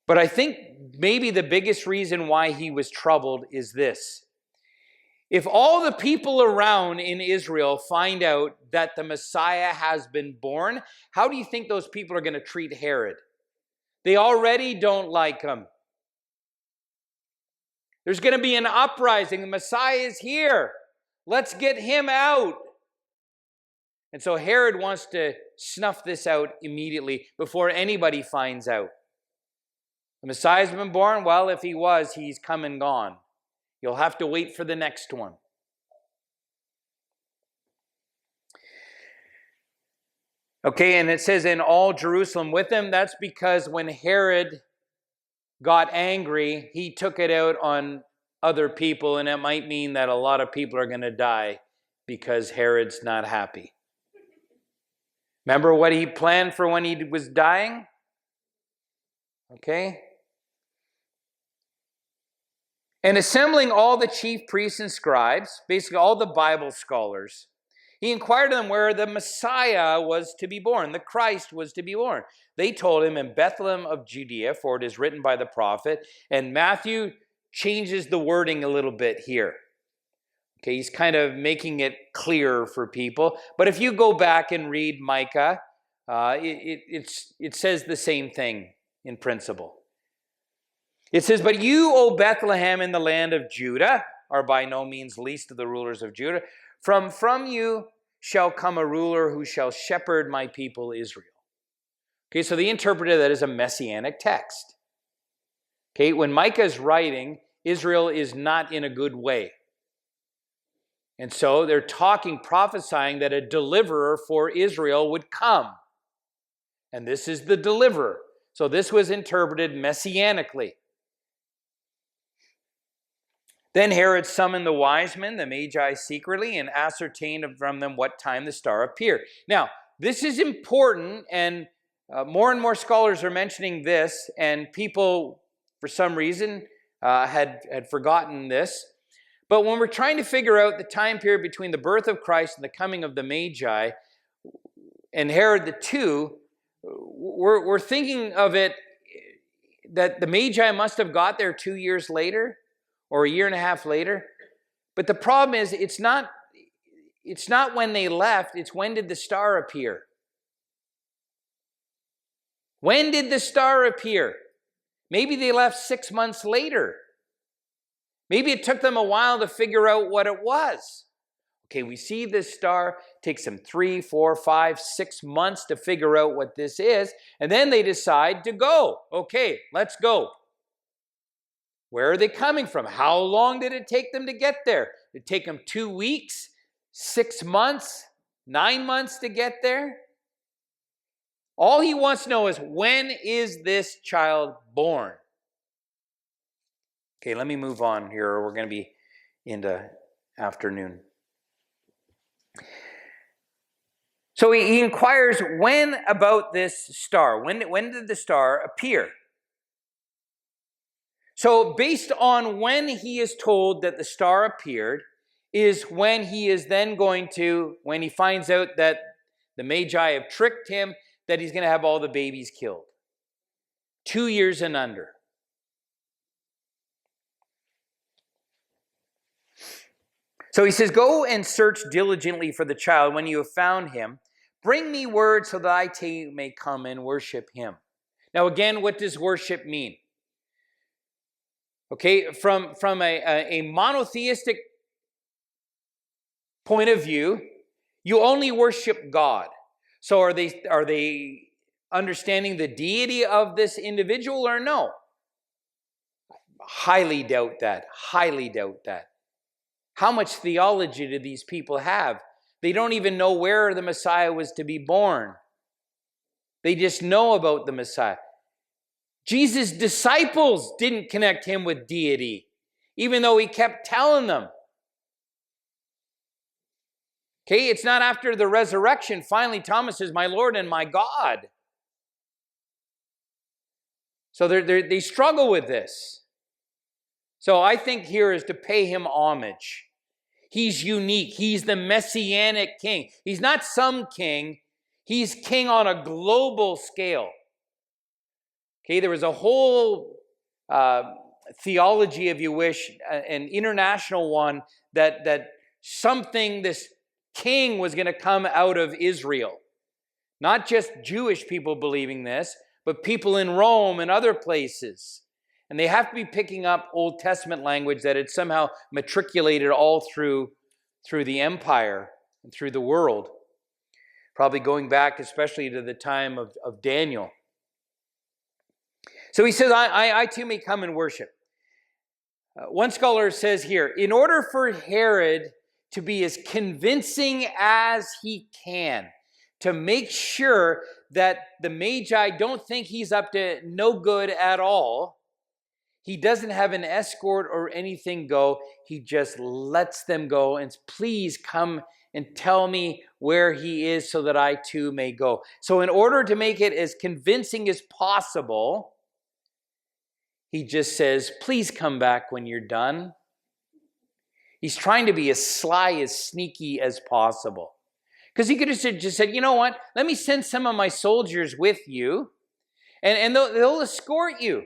But I think maybe the biggest reason why he was troubled is this. If all the people around in Israel find out that the Messiah has been born, how do you think those people are going to treat Herod? They already don't like him. There's going to be an uprising. The Messiah is here. Let's get him out. And so Herod wants to snuff this out immediately before anybody finds out. The Messiah's been born. Well, if he was, he's come and gone. You'll have to wait for the next one. Okay, and it says in all Jerusalem with him. That's because when Herod got angry, he took it out on other people, and it might mean that a lot of people are going to die because Herod's not happy. Remember what he planned for when he was dying? Okay. And assembling all the chief priests and scribes, basically all the Bible scholars, he inquired of them where the Messiah was to be born, the Christ was to be born. They told him in Bethlehem of Judea, for it is written by the prophet. And Matthew changes the wording a little bit here. Okay, he's kind of making it clear for people. But if you go back and read Micah, it says the same thing in principle. It says, but you, O Bethlehem, in the land of Judah, are by no means least of the rulers of Judah. From you shall come a ruler who shall shepherd my people Israel. Okay, so they interpreted that as a messianic text. Okay, when Micah is writing, Israel is not in a good way. And so they're prophesying that a deliverer for Israel would come. And this is the deliverer. So this was interpreted messianically. Then Herod summoned the wise men, the magi, secretly, and ascertained from them what time the star appeared. Now, this is important, and more scholars are mentioning this, and people, for some reason, had forgotten this. But when we're trying to figure out the time period between the birth of Christ and the coming of the Magi and Herod II, we're thinking of it that the Magi must have got there 2 years later or a year and a half later. But the problem is it's not when they left, it's when did the star appear? When did the star appear? Maybe they left 6 months later. Maybe it took them a while to figure out what it was. Okay, we see this star, takes them 3, 4, 5, 6 months to figure out what this is, and then they decide to go. Okay, let's go. Where are they coming from? How long did it take them to get there? Did it take them 2 weeks, 6 months, 9 months to get there? All he wants to know is, when is this child born? Okay, let me move on here, or we're going to be into afternoon. So he inquires, when about this star? When did the star appear? So based on when he is told that the star appeared, is when he is then going to, when he finds out that the Magi have tricked him, that he's going to have all the babies killed. 2 years and under. So he says, go and search diligently for the child. When you have found him, bring me word so that I too may come and worship him. Now again, what does worship mean? Okay, from a monotheistic point of view, you only worship God. So are they understanding the deity of this individual or no? Highly doubt that. Highly doubt that. How much theology do these people have? They don't even know where the Messiah was to be born. They just know about the Messiah. Jesus' disciples didn't connect him with deity, even though he kept telling them. Okay, it's not after the resurrection. Finally, Thomas says, my Lord and my God. So they struggle with this. So I think here is to pay him homage. He's unique. He's the messianic king. He's not some king. He's king on a global scale. Okay, there was a whole theology, if you wish, an international one, that this king was going to come out of Israel. Not just Jewish people believing this, but people in Rome and other places. And they have to be picking up Old Testament language that had somehow matriculated all through through the empire and through the world, probably going back especially to the time of Daniel. So he says, I too may come and worship. One scholar says here, in order for Herod to be as convincing as he can, to make sure that the magi don't think he's up to no good at all, he doesn't have an escort or anything go. He just lets them go and please come and tell me where he is so that I too may go. So in order to make it as convincing as possible, he just says, please come back when you're done. He's trying to be as sly, as sneaky as possible. Because he could have just said, you know what? Let me send some of my soldiers with you, and they'll escort you.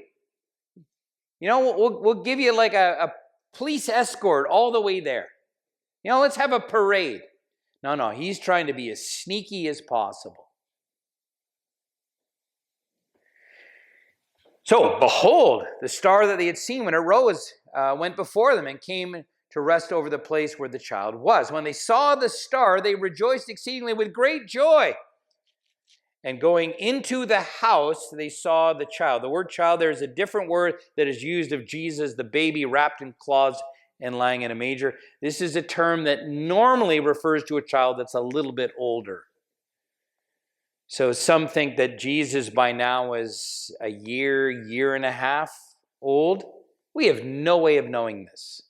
You know, we'll give you like a police escort all the way there. You know, let's have a parade. No, he's trying to be as sneaky as possible. So, behold, the star that they had seen when it rose went before them and came to rest over the place where the child was. When they saw the star, they rejoiced exceedingly with great joy. And going into the house, they saw the child. The word child, there's a different word that is used of Jesus, the baby wrapped in cloths and lying in a manger. This is a term that normally refers to a child that's a little bit older. So some think that Jesus by now is a year and a half old. We have no way of knowing this.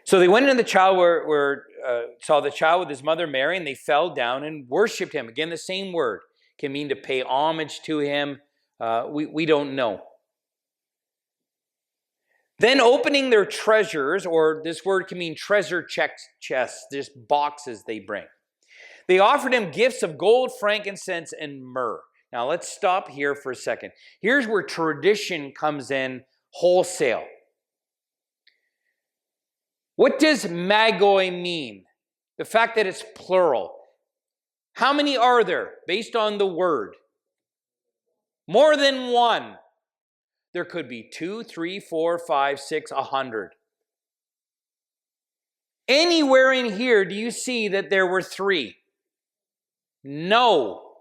So they went into the child saw the child with his mother Mary, and they fell down and worshipped him. Again, the same word can mean to pay homage to him. We don't know. Then opening their treasures, or this word can mean treasure chests, just boxes they bring. They offered him gifts of gold, frankincense, and myrrh. Now let's stop here for a second. Here's where tradition comes in wholesale. What does magi mean? The fact that it's plural. How many are there based on the word? More than one. There could be 2, 3, 4, 5, 6, 100. Anywhere in here do you see that there were 3? No.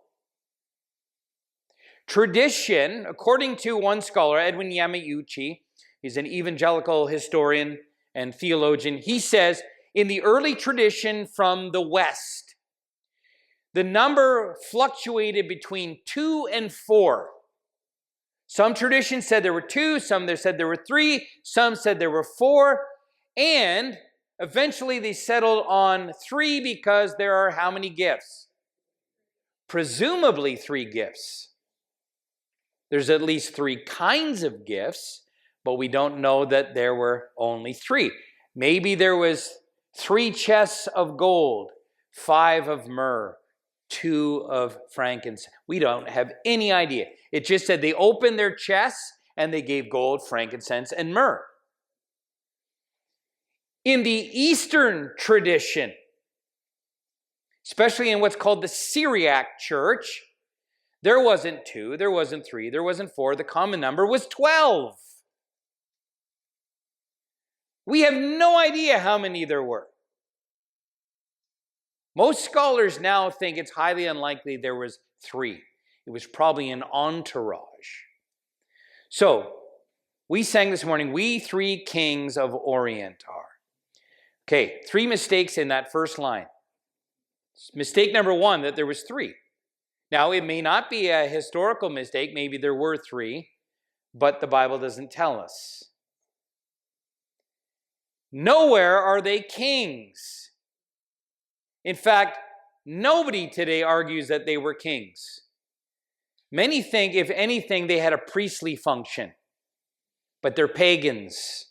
Tradition, according to one scholar, Edwin Yamauchi, he's an evangelical historian and theologian, he says, in the early tradition from the West, the number fluctuated between 2 and 4. Some traditions said there were 2, some said there were 3, some said there were 4, and eventually they settled on 3 because there are how many gifts? Presumably 3 gifts. There's at least 3 kinds of gifts, but we don't know that there were only 3. Maybe there was 3 chests of gold, 5 of myrrh, 2 of frankincense. We don't have any idea. It just said they opened their chests and they gave gold, frankincense, and myrrh. In the Eastern tradition, especially in what's called the Syriac church, there wasn't 2, there wasn't 3, there wasn't 4. The common number was 12. We have no idea how many there were. Most scholars now think it's highly unlikely there was 3. It was probably an entourage. So, we sang this morning, we 3 kings of Orient are. Okay, 3 mistakes in that first line. Mistake number 1, that there was 3. Now, it may not be a historical mistake. Maybe there were 3, but the Bible doesn't tell us. Nowhere are they kings. In fact, nobody today argues that they were kings. Many think, if anything, they had a priestly function, but they're pagans.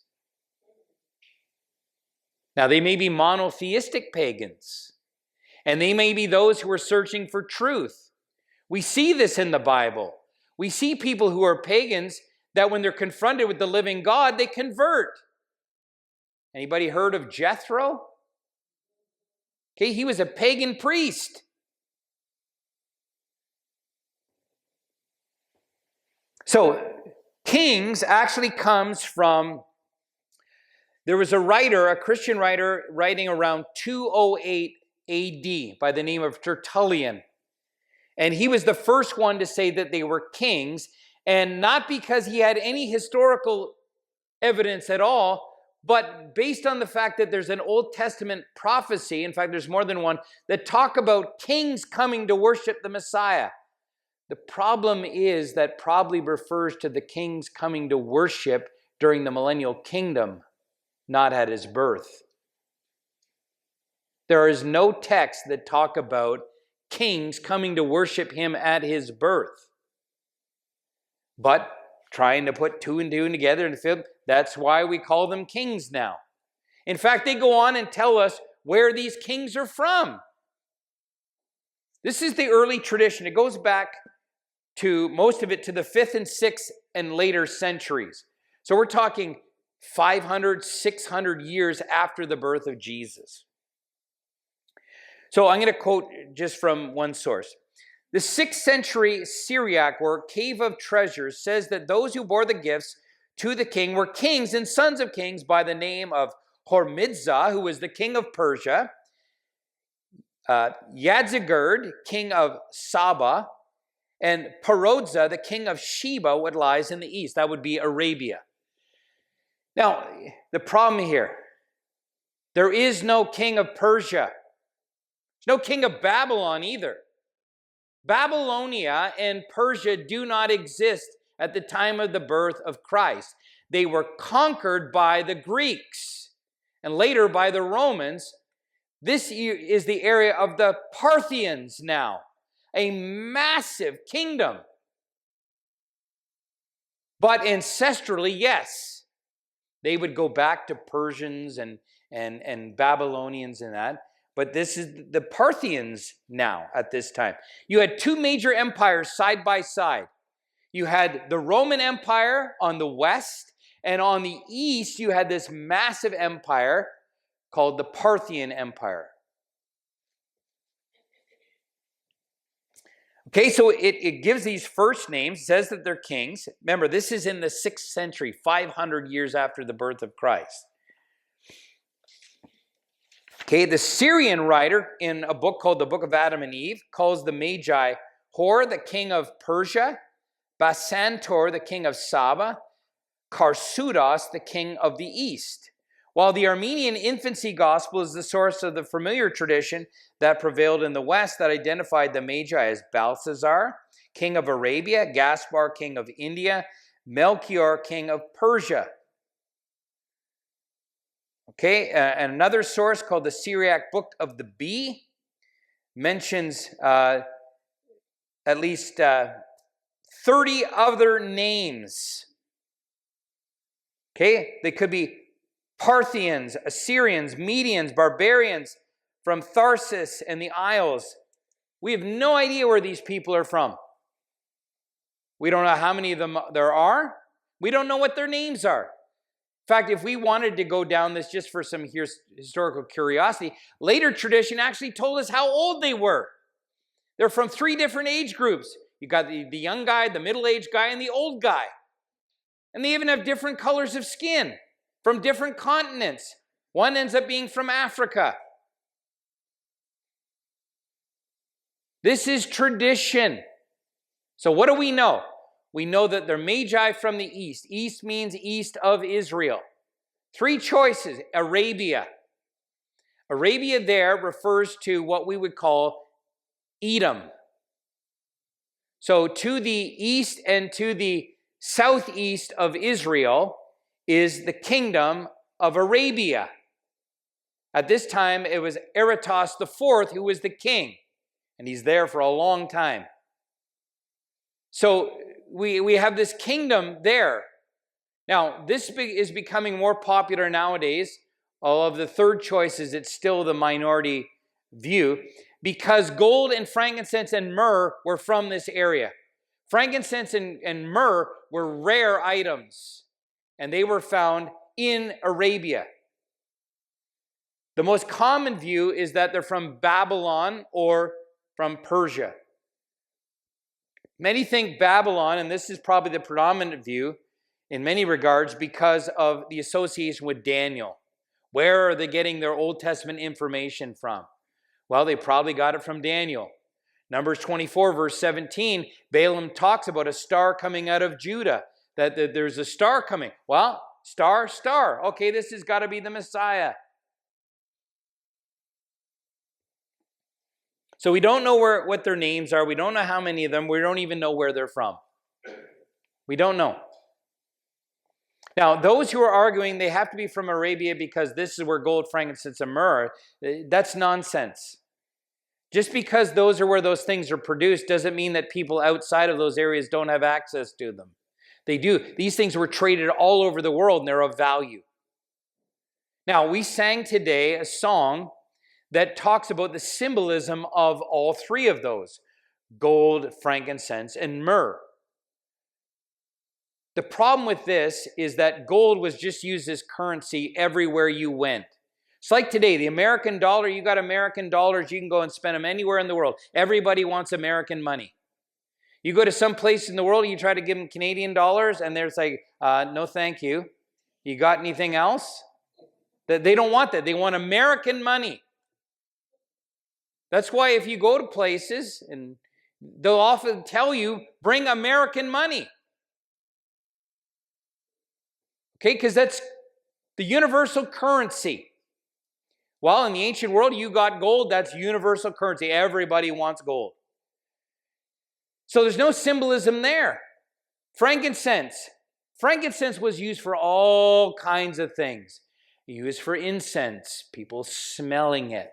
Now, they may be monotheistic pagans, and they may be those who are searching for truth. We see this in the Bible. We see people who are pagans that when they're confronted with the living God, they convert. Anybody heard of Jethro? Okay, he was a pagan priest. So, kings actually comes from There was a Christian writer, writing around 208 AD by the name of Tertullian. And he was the first one to say that they were kings, and not because he had any historical evidence at all, but based on the fact that there's an Old Testament prophecy, in fact, there's more than one, that talk about kings coming to worship the Messiah. The problem is that probably refers to the kings coming to worship during the millennial kingdom, not at his birth. There is no text that talk about kings coming to worship him at his birth. But trying to put two and two together in the field, that's why we call them kings now. In fact, they go on and tell us where these kings are from. This is the early tradition. It goes back to most of it to the 5th and 6th and later centuries. So we're talking 500, 600 years after the birth of Jesus. So I'm going to quote just from one source. The 6th century Syriac work, Cave of Treasures, says that those who bore the gifts to the king were kings and sons of kings by the name of Hormizda, who was the king of Persia, Yadzigurd, king of Saba, and Perodza, the king of Sheba, what lies in the east. That would be Arabia. Now, the problem here, there is no king of Persia. There's no king of Babylon either. Babylonia and Persia do not exist at the time of the birth of Christ. They were conquered by the Greeks and later by the Romans. This is the area of the Parthians now, a massive kingdom. But ancestrally, yes, they would go back to Persians and Babylonians and that. But this is the Parthians now at this time. You had two major empires side by side. You had the Roman Empire on the west, and on the east you had this massive empire called the Parthian Empire. Okay, so it gives these first names, says that they're kings. Remember, this is in the 6th century, 500 years after the birth of Christ. Okay, the Syrian writer in a book called the Book of Adam and Eve calls the Magi Hor, the king of Persia, Basantor, the king of Saba, Karsudos, the king of the east. While the Armenian infancy gospel is the source of the familiar tradition that prevailed in the west that identified the Magi as Balthazar, king of Arabia, Gaspar, king of India, Melchior, king of Persia. Okay, and another source called the Syriac Book of the Bee mentions at least 30 other names. Okay, they could be Parthians, Assyrians, Medians, barbarians from Tharsis and the Isles. We have no idea where these people are from. We don't know how many of them there are. We don't know what their names are. In fact, if we wanted to go down this just for some historical curiosity, later tradition actually told us how old they were. They're from 3 different age groups. You got the young guy, the middle-aged guy, and the old guy. And they even have different colors of skin from different continents. One ends up being from Africa. This is tradition. So what do we know? We know that they're Magi from the east. East means east of Israel. 3 choices. Arabia. Arabia there refers to what we would call Edom. So to the east and to the southeast of Israel is the kingdom of Arabia. At this time, it was Aretas IV who was the king, and he's there for a long time. So we have this kingdom there. Now, this is becoming more popular nowadays. All of the third choices, it's still the minority view, because gold and frankincense and myrrh were from this area. Frankincense and myrrh were rare items, and they were found in Arabia. The most common view is that they're from Babylon or from Persia. Many think Babylon, and this is probably the predominant view in many regards because of the association with Daniel. Where are they getting their Old Testament information from? Well, they probably got it from Daniel. Numbers 24, verse 17, Balaam talks about a star coming out of Judah, that there's a star coming. Well, star. Okay, this has got to be the Messiah. So we don't know what their names are. We don't know how many of them. We don't even know where they're from. We don't know. Now, those who are arguing they have to be from Arabia because this is where gold, frankincense, and myrrh, that's nonsense. Just because those are where those things are produced doesn't mean that people outside of those areas don't have access to them. They do. These things were traded all over the world and they're of value. Now, we sang today a song that talks about the symbolism of all three of those: gold, frankincense, and myrrh. The problem with this is that gold was just used as currency everywhere you went. It's like today, the American dollar, you got American dollars, you can go and spend them anywhere in the world. Everybody wants American money. You go to some place in the world, you try to give them Canadian dollars, and they're like, no thank you. You got anything else? They don't want that. They want American money. That's why if you go to places, and they'll often tell you, bring American money. Okay, because that's the universal currency. Well, in the ancient world, you got gold, that's universal currency. Everybody wants gold. So there's no symbolism there. Frankincense. Frankincense was used for all kinds of things. Used for incense, people smelling it.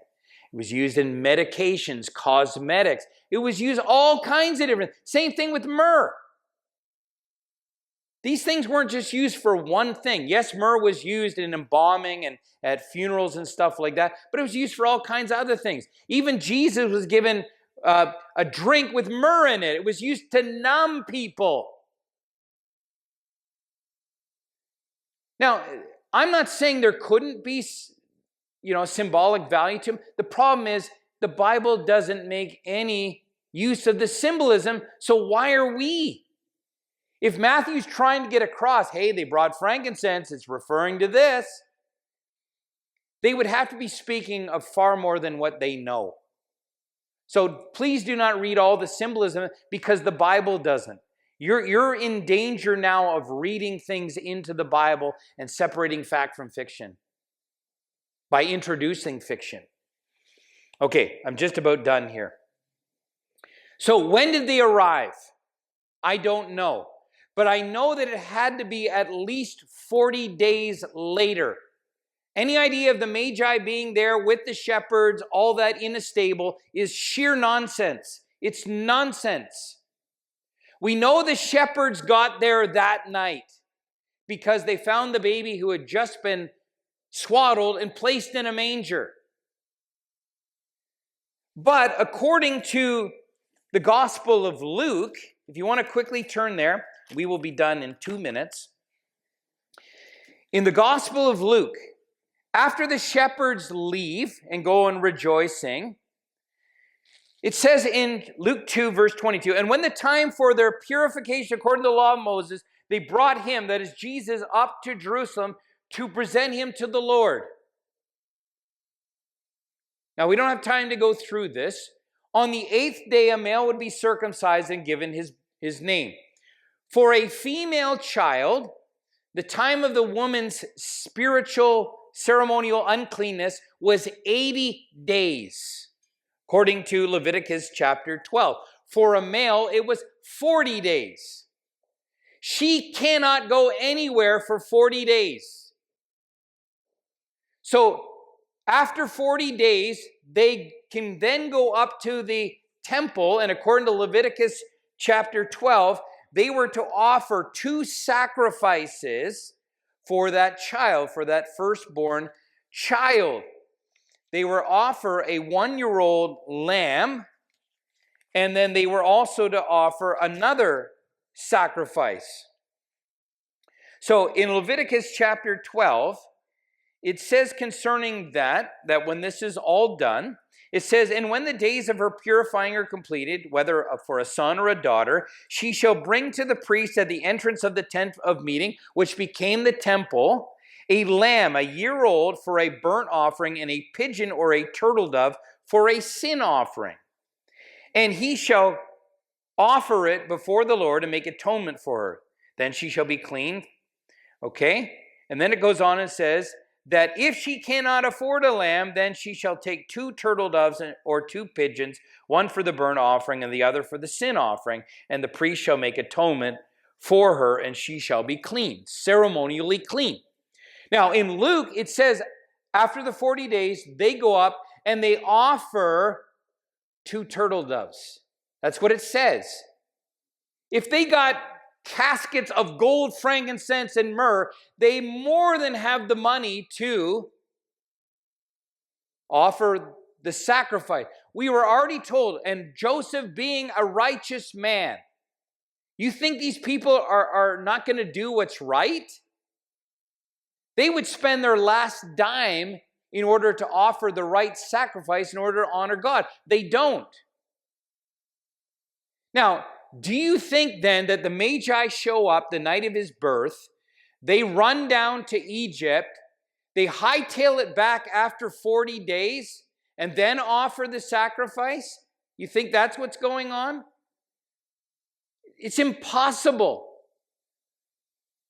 It was used in medications, cosmetics. It was used all kinds of different. Same thing with myrrh. These things weren't just used for one thing. Yes, myrrh was used in embalming and at funerals and stuff like that, but it was used for all kinds of other things. Even Jesus was given a drink with myrrh in it. It was used to numb people. Now, I'm not saying there couldn't be, symbolic value to them. The problem is the Bible doesn't make any use of the symbolism, so why are we? If Matthew's trying to get across, hey, they brought frankincense, it's referring to this, they would have to be speaking of far more than what they know. So please do not read all the symbolism because the Bible doesn't. You're in danger now of reading things into the Bible and separating fact from fiction by introducing fiction. Okay, I'm just about done here. So when did they arrive? I don't know. But I know that it had to be at least 40 days later. Any idea of the magi being there with the shepherds, all that in a stable, is sheer nonsense. It's nonsense. We know the shepherds got there that night because they found the baby who had just been swaddled and placed in a manger. But according to the Gospel of Luke, if you want to quickly turn there, we will be done in 2 minutes. In the Gospel of Luke, after the shepherds leave and go on rejoicing, it says in Luke 2, verse 22, and when the time for their purification according to the law of Moses, they brought him, that is Jesus, up to Jerusalem to present him to the Lord. Now, we don't have time to go through this. On the 8th day, a male would be circumcised and given his name. For a female child, the time of the woman's spiritual ceremonial uncleanness was 80 days, according to Leviticus chapter 12. For a male, it was 40 days. She cannot go anywhere for 40 days. So after 40 days, they can then go up to the temple, and according to Leviticus chapter 12, they were to offer 2 sacrifices for that child, for that firstborn child. They were offer a 1-year-old lamb, and then they were also to offer another sacrifice. So in Leviticus chapter 12, it says concerning that when this is all done, it says, and when the days of her purifying are completed, whether for a son or a daughter, she shall bring to the priest at the entrance of the tent of meeting, which became the temple, a lamb a year old for a burnt offering, and a pigeon or a turtle dove for a sin offering. And he shall offer it before the Lord and make atonement for her. Then she shall be clean. Okay? And then it goes on and says that if she cannot afford a lamb, then she shall take 2 turtle doves or 2 pigeons, one for the burnt offering and the other for the sin offering. And the priest shall make atonement for her, and she shall be clean, ceremonially clean. Now, in Luke, it says after the 40 days, they go up and they offer 2 turtle doves. That's what it says. If they got caskets of gold, frankincense, and myrrh, they more than have the money to offer the sacrifice. We were already told, and Joseph being a righteous man, you think these people are not going to do what's right? They would spend their last dime in order to offer the right sacrifice in order to honor God. They don't. Now, do you think then that the magi show up the night of his birth, they run down to Egypt, they hightail it back after 40 days, and then offer the sacrifice? You think that's what's going on? It's impossible.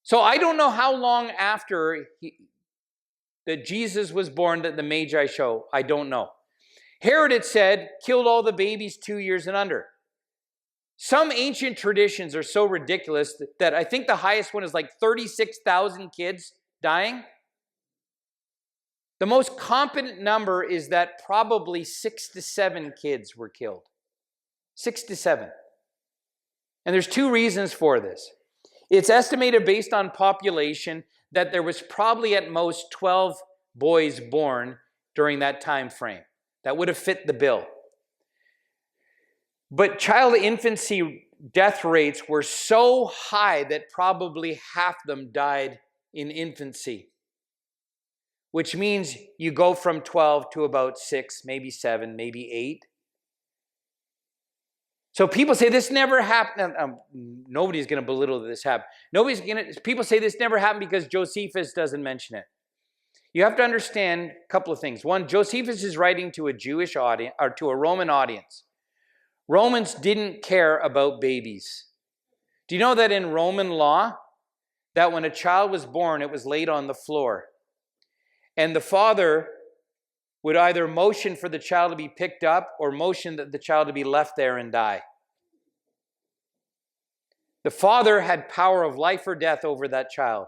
So I don't know how long after that Jesus was born that the magi show. I don't know. Herod, it said, killed all the babies 2 years and under. Some ancient traditions are so ridiculous that I think the highest one is like 36,000 kids dying. The most competent number is that probably 6 to 7 kids were killed. 6 to 7. And there's 2 reasons for this. It's estimated based on population that there was probably at most 12 boys born during that time frame. That would have fit the bill. But child infancy death rates were so high that probably half them died in infancy, which means you go from 12 to about 6, maybe 7, maybe 8. So people say this never happened. Nobody's going to belittle this happened. People say this never happened because Josephus doesn't mention it. You have to understand a couple of things. One, Josephus is writing to a Jewish audience or to a Roman audience. Romans didn't care about babies. Do you know that in Roman law, that when a child was born, it was laid on the floor, and the father would either motion for the child to be picked up or motion that the child to be left there and die. The father had power of life or death over that child.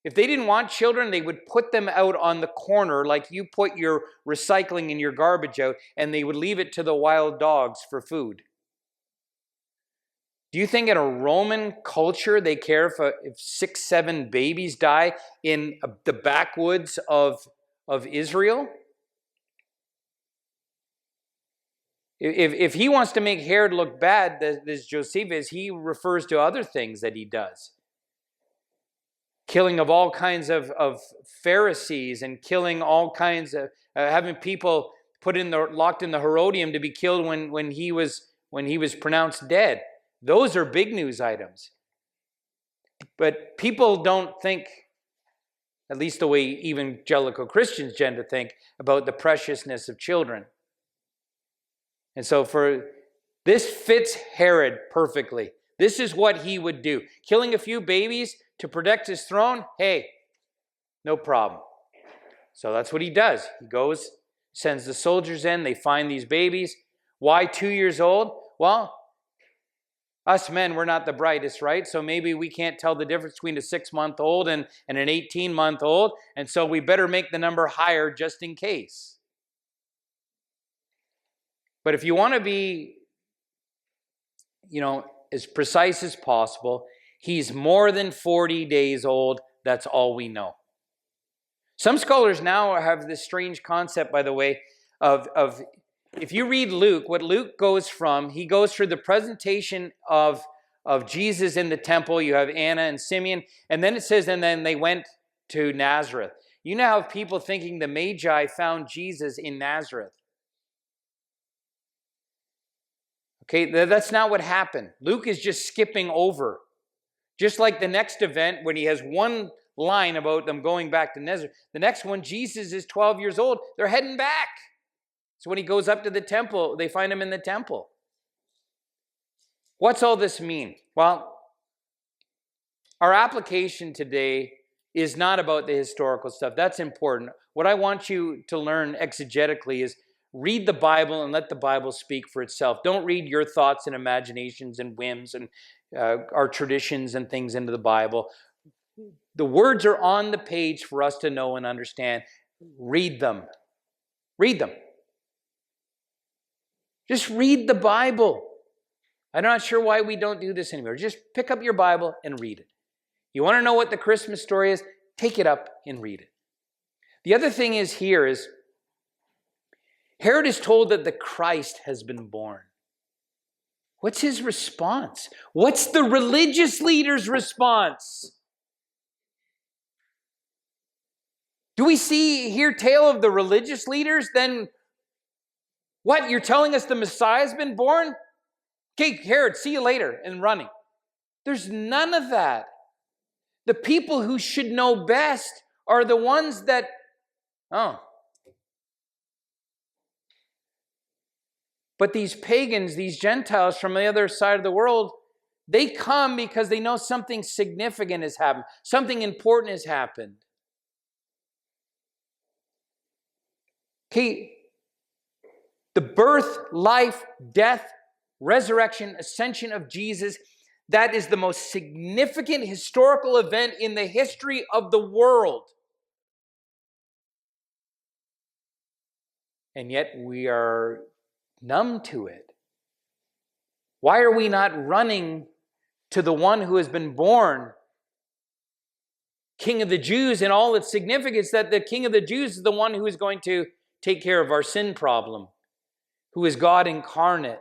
If they didn't want children, they would put them out on the corner like you put your recycling and your garbage out, and they would leave it to the wild dogs for food. Do you think in a Roman culture they care if 6, 7 babies die in the backwoods of Israel? If he wants to make Herod look bad, this Josephus, he refers to other things that he does. Killing of all kinds of Pharisees, and killing all kinds of having people locked in the Herodium to be killed when he was pronounced dead. Those are big news items. But people don't think, at least the way evangelical Christians tend to think, about the preciousness of children. And so this fits Herod perfectly. This is what he would do. Killing a few babies to protect his throne, hey, no problem. So that's what he does. He goes, sends the soldiers in, they find these babies. Why 2 years old? Well, us men, we're not the brightest, right? So maybe we can't tell the difference between a 6-month-old and an 18-month-old, and so we better make the number higher just in case. But if you want to be, as precise as possible, he's more than 40 days old. That's all we know. Some scholars now have this strange concept, by the way, of if you read Luke, what Luke goes from, he goes through the presentation of Jesus in the temple. You have Anna and Simeon, and then it says, and then they went to Nazareth. You now have people thinking the Magi found Jesus in Nazareth. Okay, that's not what happened. Luke is just skipping over. Just like the next event when he has one line about them going back to Nazareth. The next one, Jesus is 12 years old. They're heading back. So when he goes up to the temple, they find him in the temple. What's all this mean? Well, our application today is not about the historical stuff. That's important. What I want you to learn exegetically is read the Bible and let the Bible speak for itself. Don't read your thoughts and imaginations and whims and our traditions and things into the Bible. The words are on the page for us to know and understand. Read them. Read them. Just read the Bible. I'm not sure why we don't do this anymore. Just pick up your Bible and read it. You want to know what the Christmas story is? Take it up and read it. The other thing is here is Herod is told that the Christ has been born. What's his response? What's the religious leader's response? Do we see here tale of the religious leaders? Then what? You're telling us the Messiah has been born? Okay, Herod, see you later, and running. There's none of that. The people who should know best are the ones that, But these pagans, these Gentiles from the other side of the world, they come because they know something significant has happened. Something important has happened. Okay, the birth, life, death, resurrection, ascension of Jesus, that is the most significant historical event in the history of the world. And yet we are numb to it. Why are we not running to the one who has been born, King of the Jews, and all its significance that the King of the Jews is the one who is going to take care of our sin problem, who is God incarnate?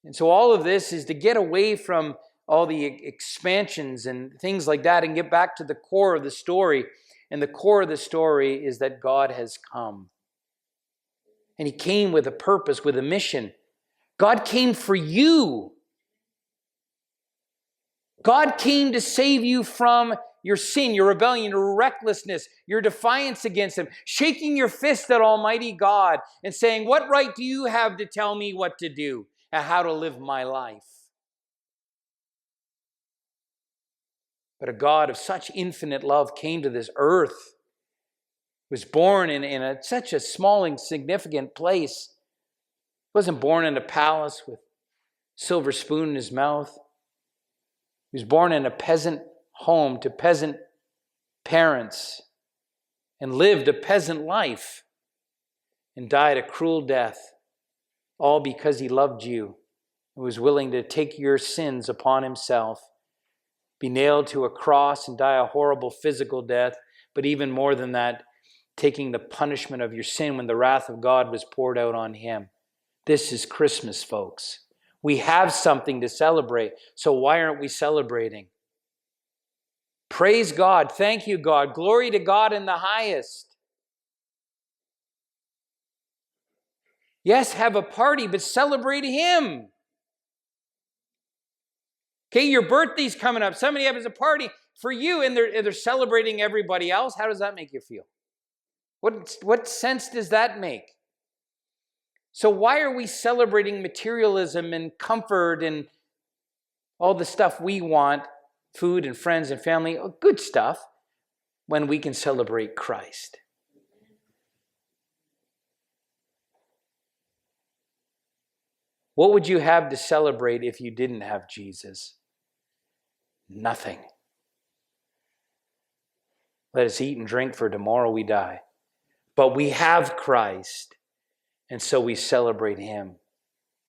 And so all of this is to get away from all the expansions and things like that and get back to the core of the story. And the core of the story is that God has come. And he came with a purpose, with a mission. God came for you. God came to save you from your sin, your rebellion, your recklessness, your defiance against him, shaking your fist at Almighty God and saying, what right do you have to tell me what to do and how to live my life? But a God of such infinite love came to this earth, was born in such a small, insignificant place. He wasn't born in a palace with a silver spoon in his mouth. He was born in a peasant home to peasant parents and lived a peasant life and died a cruel death, all because he loved you and was willing to take your sins upon himself, be nailed to a cross and die a horrible physical death, but even more than that, taking the punishment of your sin when the wrath of God was poured out on him. This is Christmas, folks. We have something to celebrate, so why aren't we celebrating? Praise God. Thank you, God. Glory to God in the highest. Yes, have a party, but celebrate him. Okay, your birthday's coming up. Somebody has a party for you, and they're celebrating everybody else. How does that make you feel? What sense does that make? So why are we celebrating materialism and comfort and all the stuff we want, food and friends and family, good stuff, when we can celebrate Christ? What would you have to celebrate if you didn't have Jesus? Nothing. Let us eat and drink, for tomorrow we die. But we have Christ, and so we celebrate him.